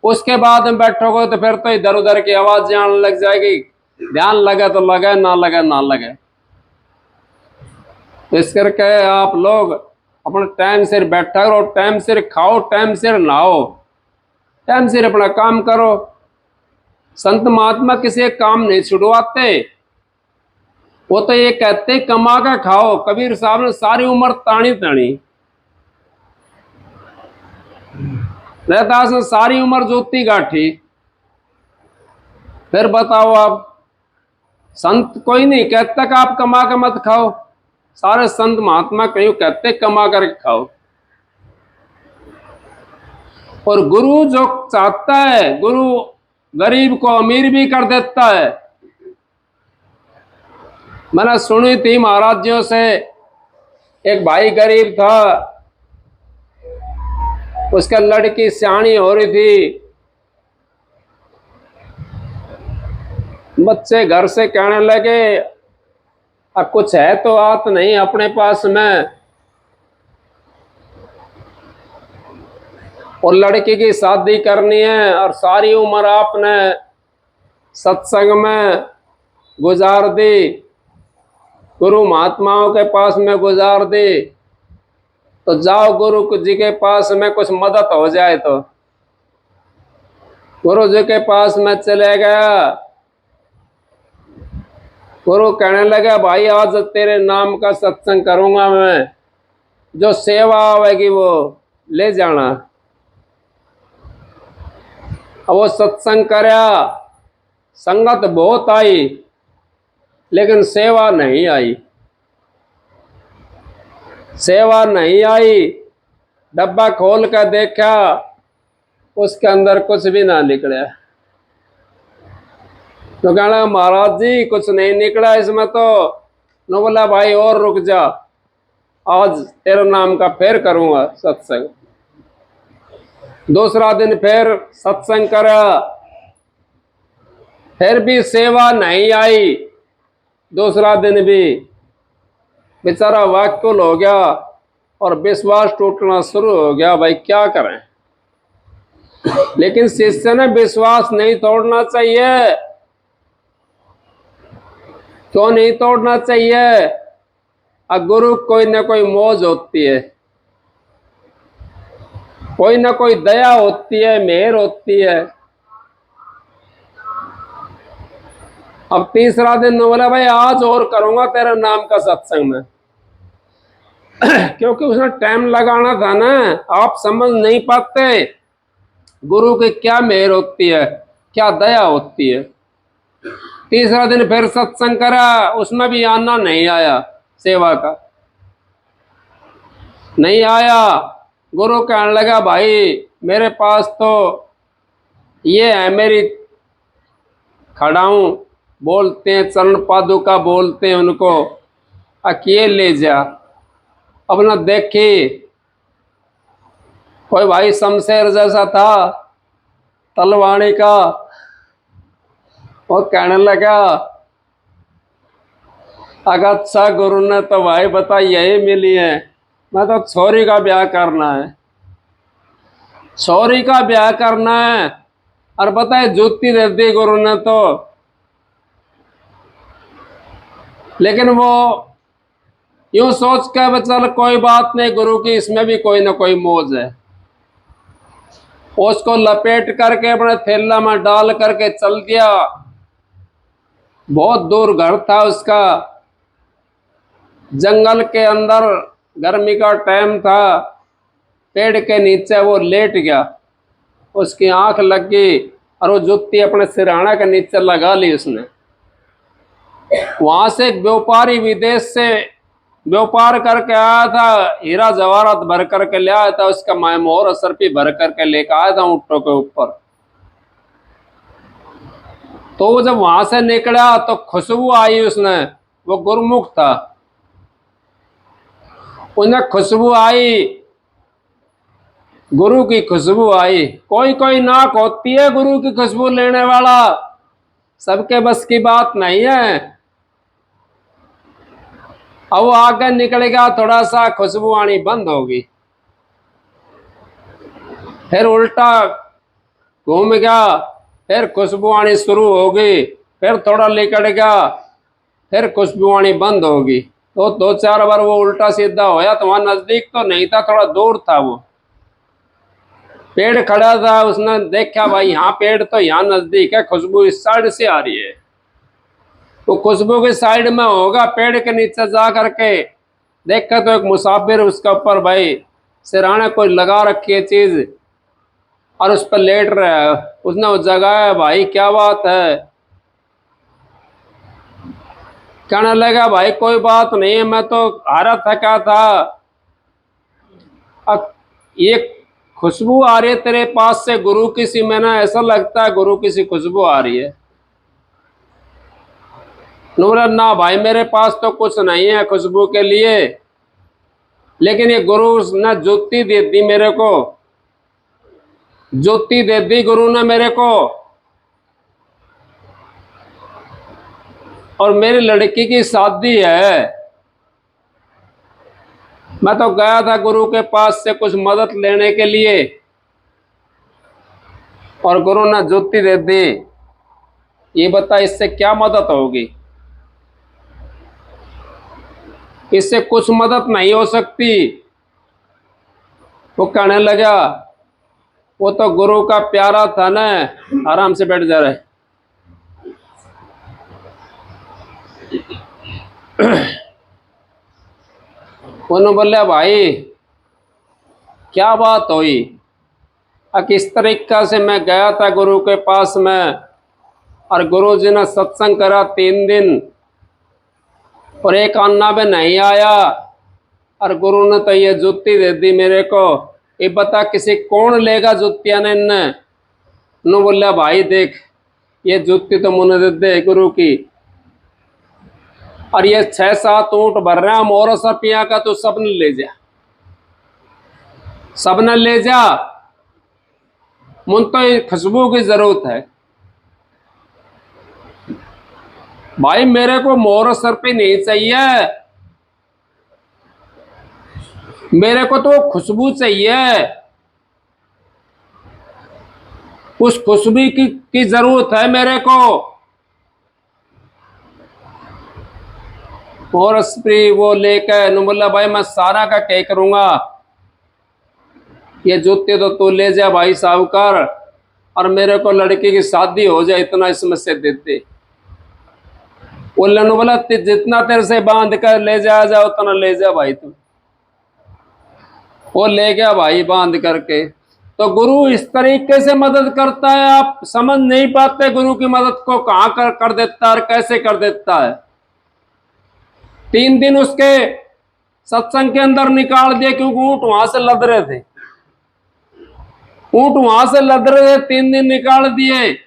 S2: उसके बाद में बैठोगे तो फिर तो इधर उधर की आवाज आने लग जाएगी। ध्यान लगे तो लगे, ना लगे ना लगे। तो इस करके आप लोग अपना टाइम सिर बैठा करो, टाइम सिर खाओ, टाइम सिर नहाओ, टाइम सिर अपना काम करो। संत महात्मा किसी काम नहीं छुड़वाते, वो तो ये कहते कमा के खाओ। कबीर साहब ने सारी उम्र तानी तानी, रहदास ने सारी उम्र जोती गाठी, फिर बताओ आप, संत कोई नहीं कहता कि आप कमा के मत खाओ, सारे संत महात्मा कहीं कहते कमा करके खाओ। और गुरु जो चाहता है, गुरु गरीब को अमीर भी कर देता है। मैंने सुनी थी महाराज जियों से, एक भाई गरीब था, उसका लड़की सियाणी हो रही थी, बच्चे घर से कहने लगे अब कुछ है तो आत नहीं अपने पास में, और लड़की की शादी करनी है और सारी उम्र आपने सत्संग में गुजार दी, गुरु महात्माओं के पास में गुजार दी, तो जाओ गुरु जी के पास में कुछ मदद हो जाए। तो गुरु जी के पास में चले गया। गुरु कहने लगा भाई आज तेरे नाम का सत्संग करूंगा मैं, जो सेवा आवेगी वो ले जाना। अब वो सत्संग करया, संगत बहुत आई लेकिन सेवा नहीं आई, सेवा नहीं आई। डब्बा खोल कर देखा, उसके अंदर कुछ भी ना निकला। तो कहना महाराज जी कुछ नहीं निकला इसमें तो। न बोला भाई और रुक जा, आज तेरे नाम का फिर करूंगा सत्संग। दूसरा दिन फिर सत्संग करा, फिर भी सेवा नहीं आई। दूसरा दिन भी बेचारा व्याकुल हो गया और विश्वास टूटना शुरू हो गया, भाई क्या करें। लेकिन शिष्य ने विश्वास नहीं तोड़ना चाहिए। क्यों नहीं तोड़ना चाहिए? गुरु कोई ना कोई मौज होती है, कोई ना कोई दया होती है, मेहर होती है। अब तीसरा दिन बोला भाई आज और करूंगा तेरे नाम का सत्संग में। क्योंकि उसने टाइम लगाना था ना, आप समझ नहीं पाते गुरु की क्या मेहर होती है, क्या दया होती है। तीसरा दिन फिर सत्संग करा, उसमें भी आना नहीं आया, सेवा का नहीं आया। गुरु कहने लगा भाई मेरे पास तो ये है, मेरी खड़ाऊं बोलते हैं, चरण पादुका बोलते हैं उनको, अकेले ले जा। अब न देखी कोई भाई शमशेर जैसा था तलवाणी का, वो कहने लगा अगर अच्छा गुरु ने तो भाई बता यही मिली है, मैं तो छोरी का ब्याह करना है, छोरी का ब्याह करना है। और बताए जूती दे दी गुरु ने तो। लेकिन वो यूं सोच के चल कोई बात नहीं, गुरु की इसमें भी कोई ना कोई मौज है। उसको लपेट करके अपने थैला में डाल करके चल दिया। बहुत दूर घर था उसका, जंगल के अंदर, गर्मी का टाइम था। पेड़ के नीचे वो लेट गया, उसकी आंख लग गई और वो जुत्ती अपने सिरहाने के नीचे लगा ली उसने। वहां से एक व्यापारी विदेश से व्यापार करके आया था, हीरा जवाहरात भर करके ले आया था, उसका मोहर सरपी भर करके लेकर आया था ऊँटों के ऊपर। तो वो जब वहां से निकला तो खुशबू आई उसने, वो गुरमुख था, उन्हें खुशबू आई, गुरु की खुशबू आई। कोई कोई नाक होती है गुरु की खुशबू लेने वाला, सबके बस की बात नहीं है। अब वो आगे निकलेगा, थोड़ा सा खुशबू आनी बंद होगी, फिर उल्टा घूम गया, फिर खुशबू आनी शुरू हो गई, फिर थोड़ा निकल गया, फिर खुशबू आनी बंद होगी। तो 2-4 बार वो उल्टा सीधा होया, तो वहां नजदीक तो नहीं था, थोड़ा दूर था। वो पेड़ खड़ा था, उसने देखा भाई यहाँ पेड़ तो यहाँ नजदीक है, खुशबू इस साइड से आ रही है, तो खुशबू के साइड में होगा। पेड़ के नीचे जा करके देखा तो एक मुसाफिर उसके ऊपर भाई सिरहाने कोई लगा रखी है चीज और उस पर लेट रहा है। उसने वो जगाया, भाई क्या बात है? कहने लगा भाई कोई बात नहीं है, मैं तो हारा थका था। अब ये खुशबू आ रही है तेरे पास से गुरु की सी, मैंने ऐसा लगता है गुरु की सी खुशबू आ रही है। बोला ना भाई मेरे पास तो कुछ नहीं है खुशबू के लिए, लेकिन ये गुरु ने ज्योति दे दी मेरे को, ज्योति दे दी गुरु ने मेरे को। और मेरी लड़की की शादी है, मैं तो गया था गुरु के पास से कुछ मदद लेने के लिए, और गुरु ने ज्योति दे दी। ये बता इससे क्या मदद होगी? इससे कुछ मदद नहीं हो सकती। वो कहने लगा वो तो गुरु का प्यारा था ना। आराम से बैठ जा रहे। उन्होंने बोला भाई क्या बात हुई? किस तरीका से मैं गया था गुरु के पास में, और गुरु जी ने सत्संग करा 3 दिन, और एक अन्ना में नहीं आया, और गुरु ने तो ये जुत्ती दे दी मेरे को। ये बता किसी कौन लेगा जुत्तियां ने इनने? नो बोला भाई देख ये जुत्ती तो मुझे दे दे गुरु की, और ये 6-7 ऊँट भर रहे हैं मोर सपिया का, तो सबने ले जा, सबने ले जा। मुझे तो ये खुशबू की जरूरत है भाई, मेरे को मोर सरपी नहीं चाहिए, मेरे को तो खुशबू चाहिए। उस खुशबू की जरूरत है मेरे को। मोर स्प्रे वो लेकर नु बोला भाई मैं सारा का क्या करूंगा, ये जूते तो तू ले जा भाई साहूकार, और मेरे को लड़की की शादी हो जाए इतना इसमें से देते। उल्लू बोला जितना तेरे से बांध कर ले जा उतना ले जा भाई तू। वो ले गया भाई बांध करके। तो गुरु इस तरीके से मदद करता है, आप समझ नहीं पाते गुरु की मदद को कहां कर देता है और कैसे कर देता है। 3 दिन उसके सत्संग के अंदर निकाल दिए, क्योंकि ऊंट वहां से लद रहे थे, ऊंट वहां से लद रहे थे, 3 दिन निकाल दिए।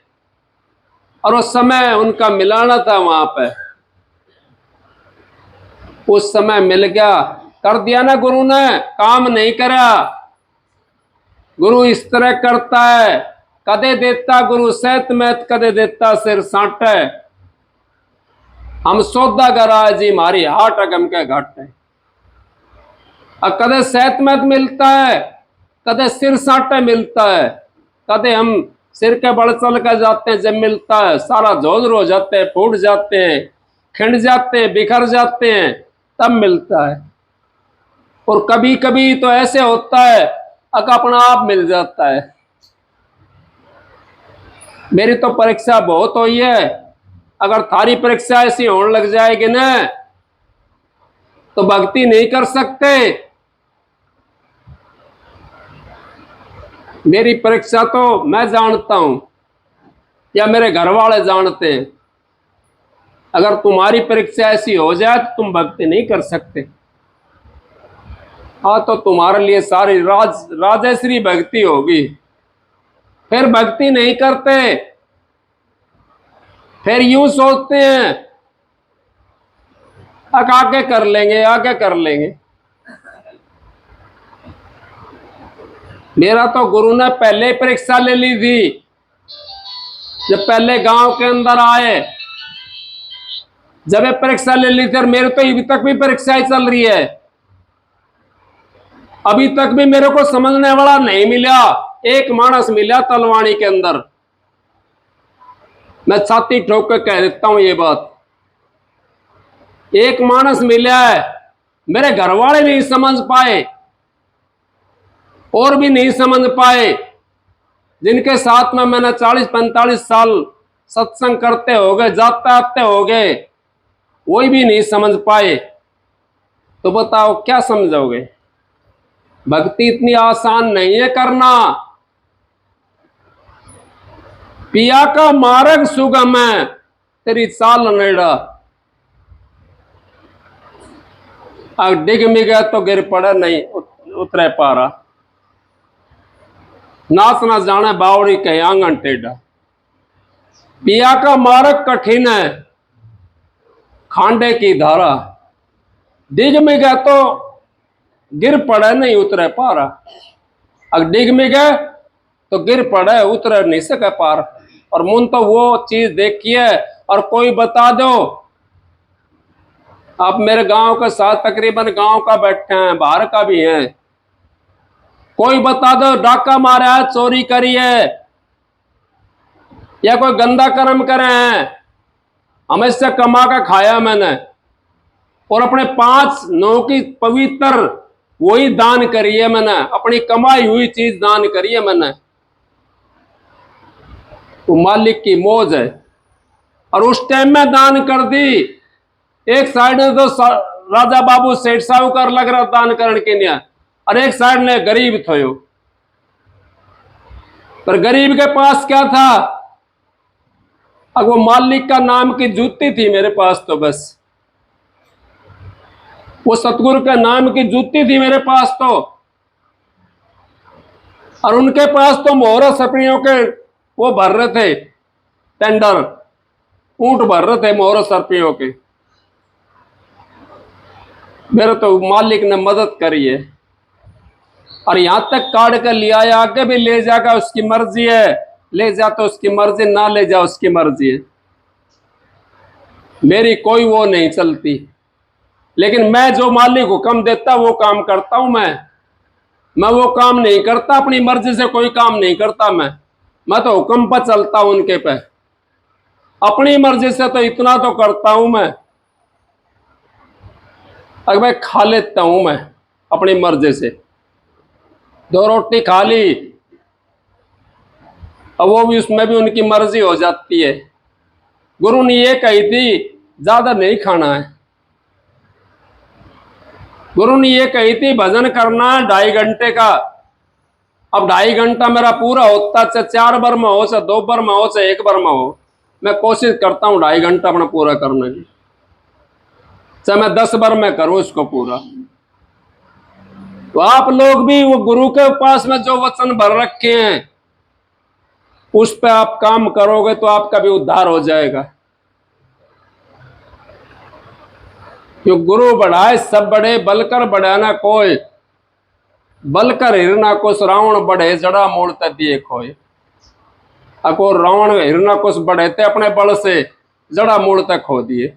S2: और उस समय उनका मिलाना था वहां पे, उस समय मिल गया, कर दिया ना गुरु ने, काम नहीं करा। गुरु इस तरह करता है, कदे देता गुरु सहत में, कदे देता सिर साटे। हम सौदा गरा जी मारी हाट अगम के घट है। और कदे सहत में मिलता है, कदे सिर साटे मिलता है, कदे हम सिर के बड़ चल कर जाते हैं, जब मिलता है सारा झोझर हो जाते हैं, फूट जाते हैं, खिंड जाते हैं, बिखर जाते हैं, तब मिलता है। और कभी कभी तो ऐसे होता है अपना आप मिल जाता है। मेरी तो परीक्षा बहुत हुई है, अगर थारी परीक्षा ऐसी होने लग जाएगी ना तो भक्ति नहीं कर सकते। मेरी परीक्षा तो मैं जानता हूं या मेरे घर वाले जानते हैं, अगर तुम्हारी परीक्षा ऐसी हो जाए तो तुम भक्ति नहीं कर सकते। हाँ तो तुम्हारे लिए सारी राजश्री भक्ति होगी, फिर भक्ति नहीं करते, फिर यूं सोचते हैं आगे कर लेंगे, आगे कर लेंगे। मेरा तो गुरु ने पहले परीक्षा ले ली थी, जब पहले गांव के अंदर आए, जब ये परीक्षा ले ली थी। और मेरे तो अभी तक भी परीक्षाएं चल रही है, अभी तक भी मेरे को समझने वाला नहीं मिला। एक मानस मिला तलवाणी के अंदर, मैं छाती ठोक कर कह देता हूं ये बात, एक मानस मिला है। मेरे घर वाले नहीं समझ पाए और भी नहीं समझ पाए, जिनके साथ में मैंने 40-45 साल सत्संग करते हो गए, जाते आते हो गए, वही भी नहीं समझ पाए। तो बताओ क्या समझोगे? भक्ति इतनी आसान नहीं है करना। पिया का मार्ग सुगम है, तेरी चाल नेड़ा। अब डिग में गया तो गिर पड़ा, नहीं उतरे पारा। नाच ना जाने बावड़ी के आंगन टेढ़ा, पिया का मार्ग कठिन है खांडे की धारा। डिग में गया तो गिर पड़े, नहीं उतरे पारा। अगर डिग में गए तो गिर पड़े, उतर नहीं सके पार। और मुन तो वो चीज देखी है। और कोई बता दो, आप मेरे गांव के साथ तकरीबन गांव का बैठे हैं, बाहर का भी है, कोई बता दो डाका मारा है, चोरी करी है, या कोई गंदा कर्म करे हैं, हमेशा कमा कर खाया मैंने, और अपने 5 नौ की पवित्र वही दान करी है मैंने, अपनी कमाई हुई चीज दान करी है मैंने। वो मालिक की मौज है। और उस टाइम में दान कर दी। एक साइड में तो राजा बाबू सेठ साहूकार लग रहा दान करने के लिए, और एक साइड में गरीब थयो। पर गरीब के पास क्या था? अब वो मालिक का नाम की जूती थी मेरे पास, तो बस वो सतगुरु के नाम की जूती थी मेरे पास तो। और उनके पास तो मोहरा सपड़ियों के वो भर रहे थे टेंडर, ऊंट भर रहे थे मोहरा सर्पियों के। मेरे तो मालिक ने मदद करी है। और यहां तक काट कर लिया है, आगे भी ले जाएगा उसकी मर्जी है, ले जा तो उसकी मर्जी, ना ले जा उसकी मर्जी है, मेरी कोई वो नहीं चलती। लेकिन मैं जो मालिक हुक्म देता वो काम करता हूं। मैं वो काम नहीं करता, अपनी मर्जी से कोई काम नहीं करता। मैं तो हुक्म पर चलता हूं उनके पे। अपनी मर्जी से तो इतना तो करता हूं मैं, अगर मैं खा लेता हूं मैं अपनी मर्जी से, 2 रोटी खा ली, अब वो भी उसमें भी उनकी मर्जी हो जाती है। गुरु ने ये कही थी ज्यादा नहीं खाना है। गुरु ने ये कही थी भजन करना 2.5 घंटे का। अब 2.5 घंटा मेरा पूरा होता, चाहे 4 बार में हो, चाहे 2 बार में हो, चाहे 1 बार में हो, मैं कोशिश करता हूं 2.5 घंटा अपना पूरा करने की, चाहे मैं 10 बार में करूं इसको पूरा। तो आप लोग भी वो गुरु के पास में जो वचन भर रखे हैं उस पे आप काम करोगे तो आपका भी उद्धार हो जाएगा। क्यों गुरु बढ़ाए सब बड़े, बलकर बढ़ाना कोई, बलकर हिरना को रावण बढ़े, जड़ा मोड़ तक दिए खोए। अको रावण हिरना कुछ बढ़ेते अपने बल से, जड़ा मोड़ तक खो दिए।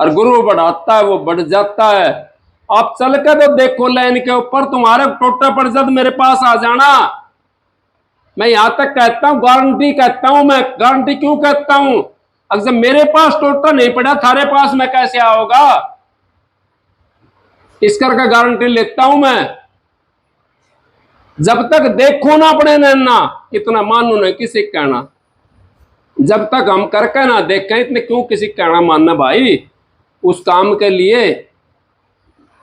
S2: और गुरु बढ़ाता है वो बढ़ जाता है। आप चल के तो देखो लाइन के ऊपर, तुम्हारे टोटा पड़ जाए मेरे पास आ जाना। मैं यहां तक कहता हूं, गारंटी कहता हूं। मैं गारंटी क्यों कहता हूं? अगर मेरे पास टोटा नहीं पड़ा, थारे पास में कैसे आओगा? इस करके गारंटी लेता हूं मैं। जब तक देखो ना अपने नैना, इतना मानो नहीं किसी कहना। जब तक हम करके ना देखें, इतने क्यों किसी कहना मानना भाई। उस काम के लिए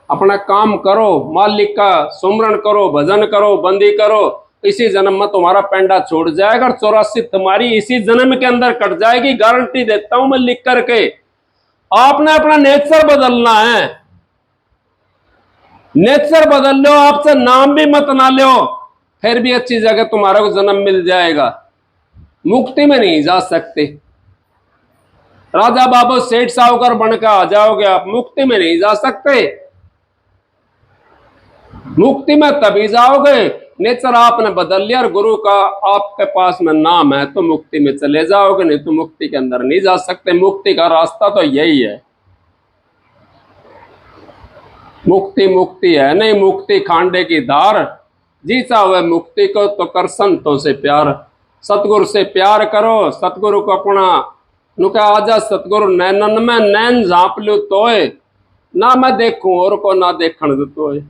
S2: अपना काम करो, मालिक का सुमरण करो, भजन करो, बंदी करो। इसी जन्म में तुम्हारा पेंडा छोड़ जाएगा और 84 तुम्हारी इसी जन्म के अंदर कट जाएगी। गारंटी देता हूं मैं लिख करके। आपने अपना नेचर बदलना है। नेचर बदल लो, आपसे नाम भी मत ना लो, फिर भी अच्छी जगह तुम्हारा को जन्म मिल जाएगा। मुक्ति में नहीं जा सकते। राजा बाबू सेठ साहूकार बनकर आ जाओगे आप, मुक्ति में नहीं जा सकते। मुक्ति में तभी जाओगे नेचर आपने बदल लिया और गुरु का आपके पास में नाम है तो मुक्ति में चले जाओगे, नहीं तो मुक्ति के अंदर नहीं जा सकते। मुक्ति का रास्ता तो यही है। मुक्ति मुक्ति है नहीं, मुक्ति खांडे की धार। जीता हुआ मुक्ति को तो कर संतों से प्यार। सतगुरु से प्यार करो, सतगुरु को अपना नुका आजा। सतगुरु नैनन में नैन झांप लू तोय, ना मैं देखूं और को ना देखण दो तोय।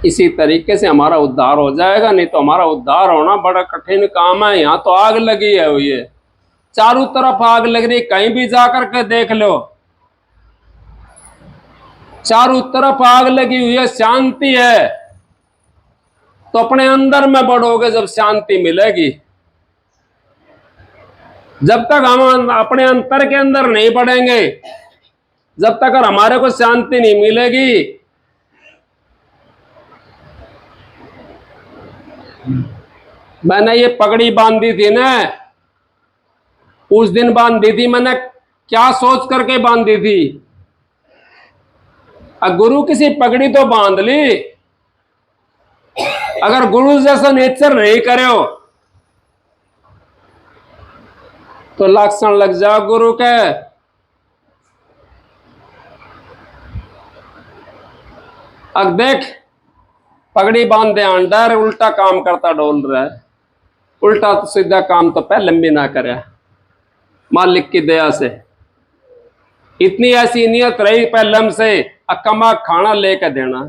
S2: इसी तरीके से हमारा उद्धार हो जाएगा। नहीं तो हमारा उद्धार होना बड़ा कठिन काम है। यहाँ तो आग लगी है हुई है, चारों तरफ आग लग रही, कहीं भी जाकर के देख लो, चारों तरफ आग लगी हुई है। शांति है तो अपने अंदर में बढ़ोगे जब शांति मिलेगी। जब तक हम अपने अंतर के अंदर नहीं बढ़ेंगे जब तक हमारे को शांति नहीं मिलेगी, मैंने ये पगड़ी बांधी थी ना, उस दिन बांधी थी मैंने, क्या सोच करके बांधी थी। गुरु किसी पगड़ी तो बांध ली, अगर गुरु जैसा नेचर नहीं करे हो तो लक्षण लग जाओ गुरु के। अब देख, पगड़ी बांध दे अंडर, उल्टा काम करता डोल रहा है। उल्टा तो सीधा काम तो पहले भी ना करे, मालिक की दया से। इतनी ऐसी नियत रही पहले हमसे, अकमा खाना लेकर देना।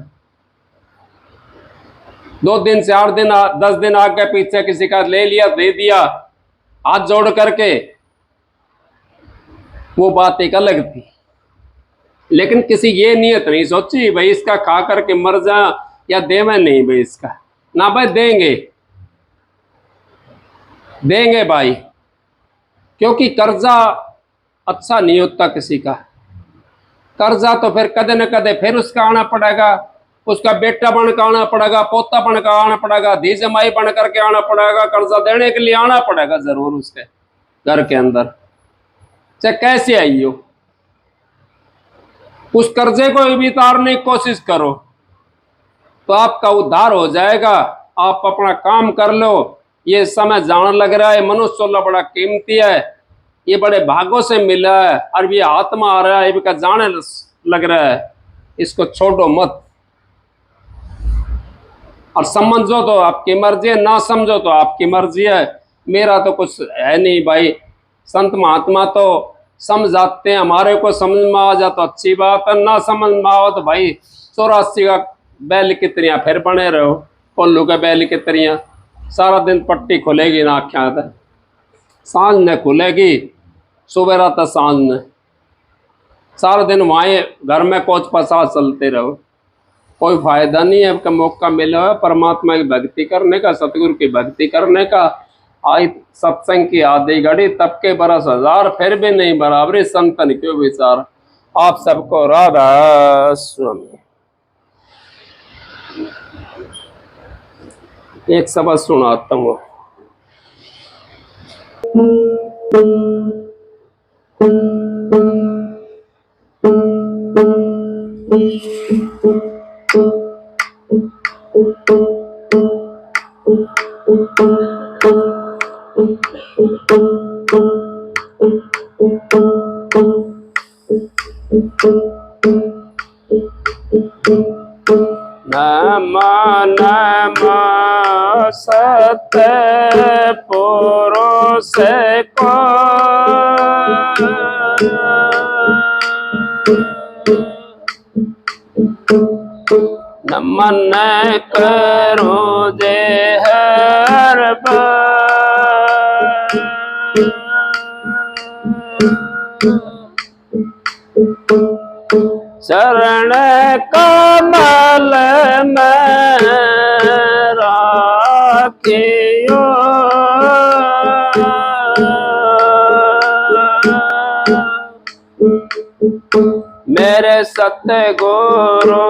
S2: 2 दिन 4 दिन 10 दिन आगे पीछे किसी का ले लिया, दे दिया, हाथ जोड़ करके, वो बात एक अलग थी। लेकिन किसी ये नियत नहीं सोची भाई इसका खा करके मर जा या देवे नहीं भाई इसका, ना भाई देंगे देंगे भाई, क्योंकि कर्जा अच्छा नहीं होता किसी का। कर्जा तो फिर कदे न कदे फिर उसका आना पड़ेगा, उसका बेटा बन कर आना पड़ेगा, पोता बन कर आना पड़ेगा, धी जमाई बन करके आना पड़ेगा। कर्जा देने के लिए आना पड़ेगा जरूर उसके घर के अंदर, चाहे कैसे आई हो। उस कर्जे को भी उतारने की कोशिश करो तो आपका उद्धार हो जाएगा। आप अपना काम कर लो। ये समय जान लग रहा है, मनुष्य बड़ा कीमती है, ये बड़े भागों से मिला है, और ये आत्मा आ रहा है, इसका जाने लग रहा है, इसको छोड़ो मत। और समझो तो आपकी मर्जी है, ना समझो तो आपकी मर्जी है, मेरा तो कुछ है नहीं भाई। संत महात्मा तो समझाते हैं, हमारे को समझ में आ जाए तो अच्छी बात है, ना समझ में आओ तो भाई 84 का बैल की तरियां फिर बने रहो, कोल्लू के बैल की तरियां। सारा दिन पट्टी खुलेगी ना आख्या, सांझ ने खुलेगी, सुबह रात सांझ ने, सारा दिन वहाँ घर में कोच पसार चलते रहो, कोई फायदा नहीं है। का मौका मिला है परमात्मा की भक्ति करने का, सतगुरु की भक्ति करने का। आई सत्संग की आधी घड़ी तब के बरस हजार, फिर भी नहीं बराबरी संतन क्यों विचार। आप सबको राधा स्वामी। एक शब्द सुनाता हूँ। नमो नमो सत्य पुरुष को, नमन करो जे हर बार। शरण कमल में राखियो, मेरे सतगुरु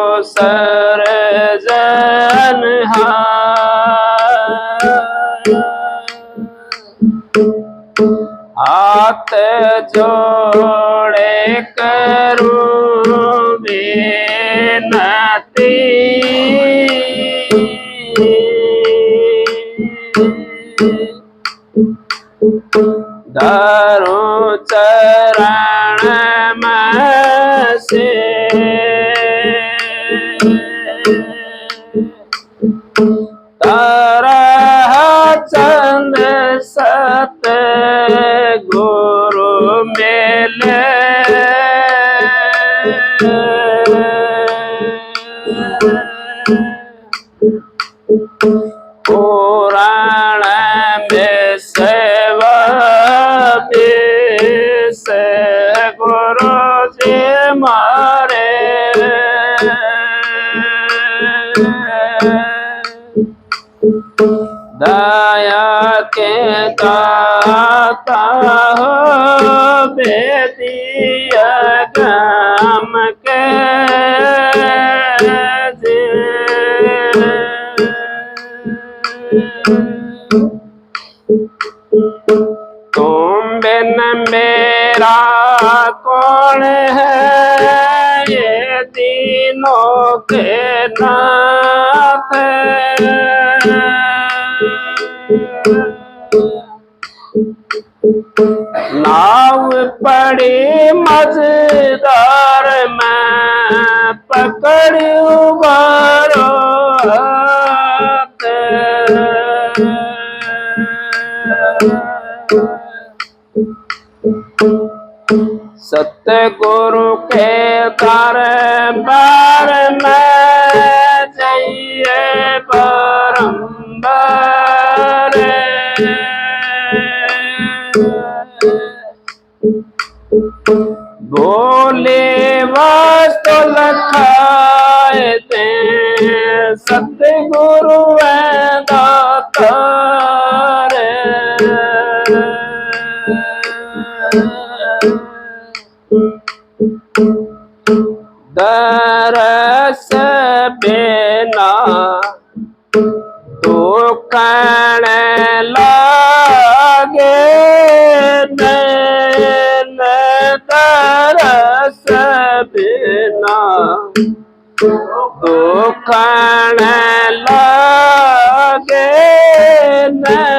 S2: हाथ जोड़े करूं विनती, धरूं चरण में से, तरह चंद सत गुरु मिले, पुराण में सेवा से गुरु जी मारे, दया के दाता हो बेदिया तुम बिन मेरा कौन है, ये तीनों के नाथ। नाव पड़ी मझधार में, पकड़ू बारो हाथ। सतगुरु के दरबार में जाइए बारंबार। बोले वास्तु लखाए दे, सतगुरु है दातार। दरस बिना दुखन लागे, नैन दरस बिना दुखन लागे, नैन।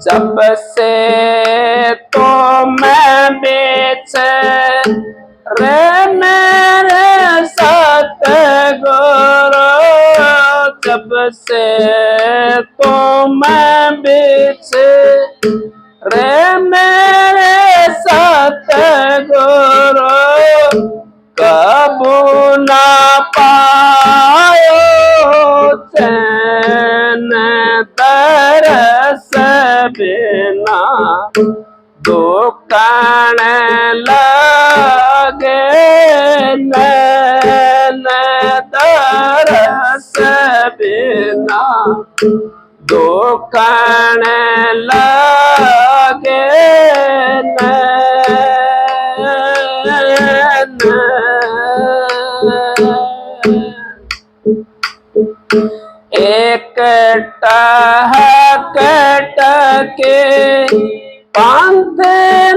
S2: जब से तो मैं बेच रे मेरे सतगुरु, जब से तो मैं बेच रे मेरे सतगुरु, कबू ना पायो चैन तरस बिना दुकान लगे, नैन तरस बिना दुकान लगे, नैन। एक टहक टके पंथ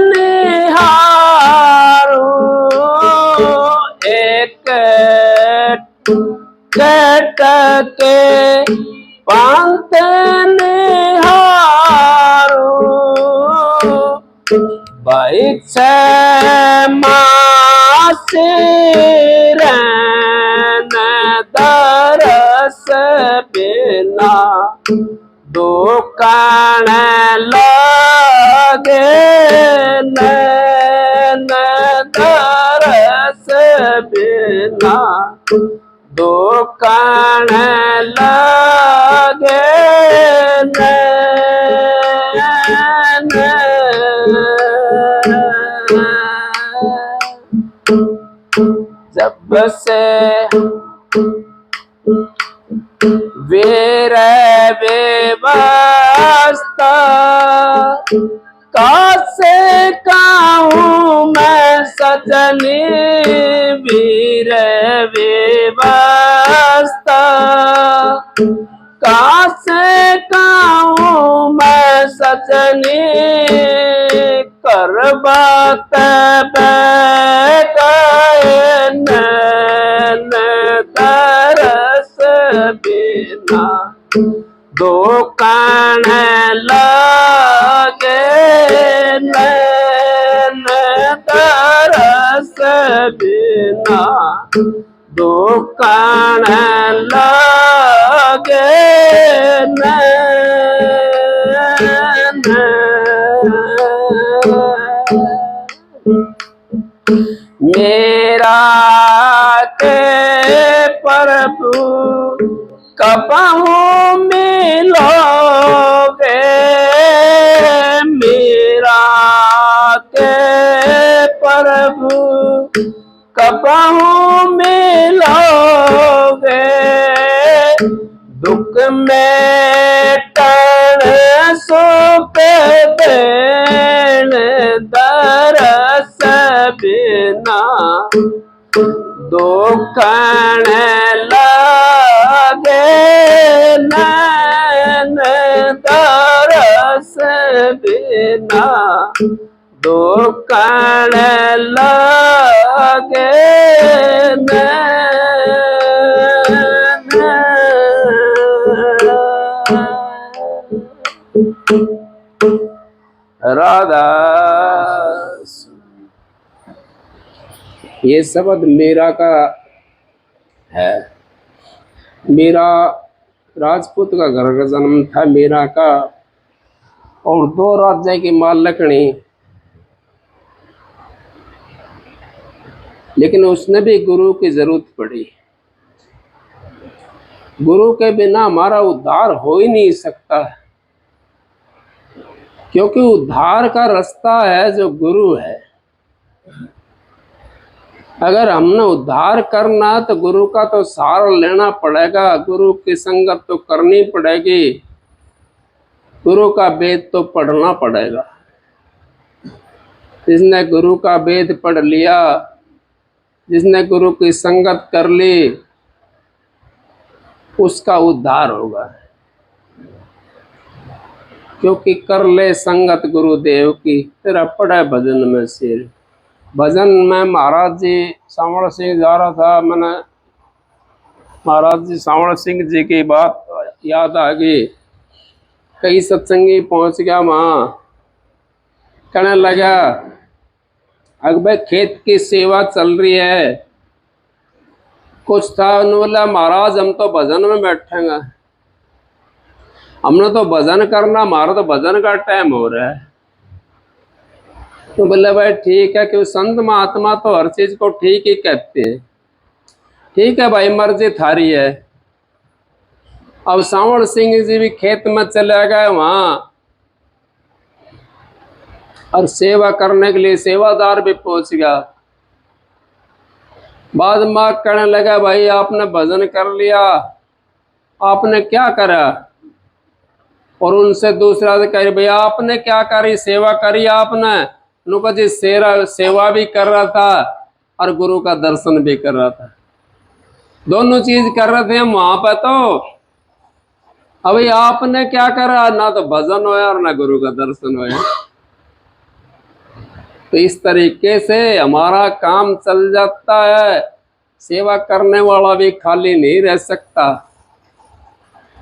S2: निहारू, एक टके पंथ निहारू, बैठ मासिरन दरस बिना दुकान लगे, नैन दरस बिना दुकान लगे, नैन। जब से वीर बेवास्ता कासे कहूँ मैं सजनी, वीर बेवास्ता कासे कहूँ मैं सजनी, करबात बैठाए नैन तरस बिना दुकान लगे, नैन तरस बिना दुकान लगे, नैन। मेरा के प्रभु कबहू मिलोगे, मेरा के प्रभु कबहू मिलोगे, दुख में टन सुख देन दरस दुखण लगे नैन दरस बिना, दुखण लगे राधा। ये शब्द मीरा का है। मीरा राजपूत का घर का जन्म था मीरा का, और 2 राज्य की मालकणी, लेकिन उसने भी गुरु की जरूरत पड़ी। गुरु के बिना हमारा उद्धार हो ही नहीं सकता, क्योंकि उद्धार का रास्ता है जो गुरु है। अगर हमने उद्धार करना तो गुरु का तो सहारा लेना पड़ेगा, गुरु की संगत तो करनी पड़ेगी, गुरु का वेद तो पढ़ना पड़ेगा। जिसने गुरु का वेद पढ़ लिया, जिसने गुरु की संगत कर ली, उसका उद्धार होगा। क्योंकि कर ले संगत गुरुदेव की, तेरा पड़ा भजन में सिर। भजन में महाराज जी सांवड़ सिंह जा रहा था, मैंने महाराज जी सांवड़ सिंह जी की बात याद आ गई। कई सत्संगी पहुंच गया वहां, कहने लगा अग भाई खेत की सेवा चल रही है। कुछ था, उन्होंने बोला महाराज हम तो भजन में बैठेंगे, हमने तो भजन करना, हमारा तो भजन का टाइम हो रहा है। तो बोले भाई ठीक है, क्यों संत महात्मा तो हर चीज को ठीक ही कहते हैं। ठीक है भाई, मर्जी थारी है। अब सांवड़ सिंह जी भी खेत में चले गए वहां, और सेवा करने के लिए सेवादार भी पहुंच गया। बाद में कहने लगा भाई आपने भजन कर लिया, आपने क्या करा? और उनसे दूसरा से कह भैया आपने क्या करी, सेवा करी आपने? उनको जी सेवा भी कर रहा था और गुरु का दर्शन भी कर रहा था, दोनों चीज कर रहे थे हम वहां पर। तो अभी आपने क्या करा? ना तो भजन होया और ना गुरु का दर्शन होया। तो इस तरीके से हमारा काम चल जाता है। सेवा करने वाला भी खाली नहीं रह सकता,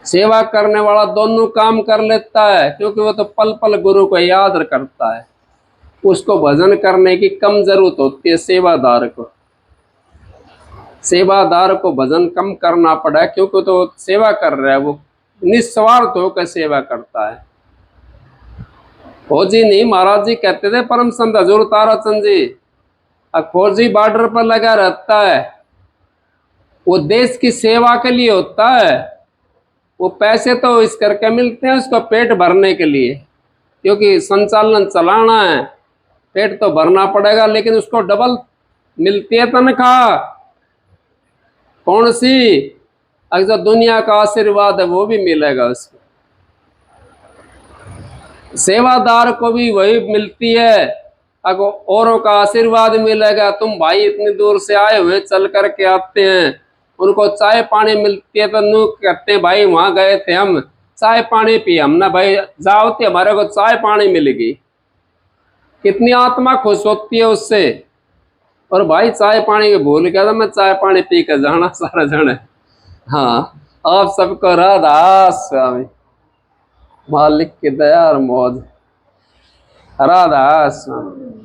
S2: सेवा करने वाला दोनों काम कर लेता है, क्योंकि वो तो पल पल गुरु को याद करता है। उसको भजन करने की कम जरूरत होती है सेवादार को। सेवादार को भजन कम करना पड़ा, क्योंकि तो सेवा कर रहा है, वो निस्वार्थ होकर सेवा करता है। फौजी नहीं, महाराज जी कहते थे परम संत हजूर ताराचंद जी, फौजी बॉर्डर पर लगा रहता है, वो देश की सेवा के लिए होता है। वो पैसे तो इस करके मिलते हैं उसको पेट भरने के लिए, क्योंकि संचालन चलाना है, पेट तो भरना पड़ेगा, लेकिन उसको डबल मिलती है तनख्वाह। कौन सी? अगर दुनिया का आशीर्वाद है वो भी मिलेगा उसको। सेवादार को भी वही मिलती है, अगर औरों का आशीर्वाद मिलेगा। तुम भाई इतनी दूर से आए हुए, चल करके आते हैं, उनको चाय पानी मिलती है तो नू कहते हैं भाई वहां गए थे हम, चाय पानी पी हमने, भाई जाओ तो हमारे को चाय पानी मिलेगी। कितनी आत्मा खुश होती है उससे। और भाई चाय पानी के भूल गया था, मैं चाय पानी पी कर जाना सारा जन। हाँ, आप सबको राधा स्वामी, मालिक की दया और मौज। राधा स्वामी।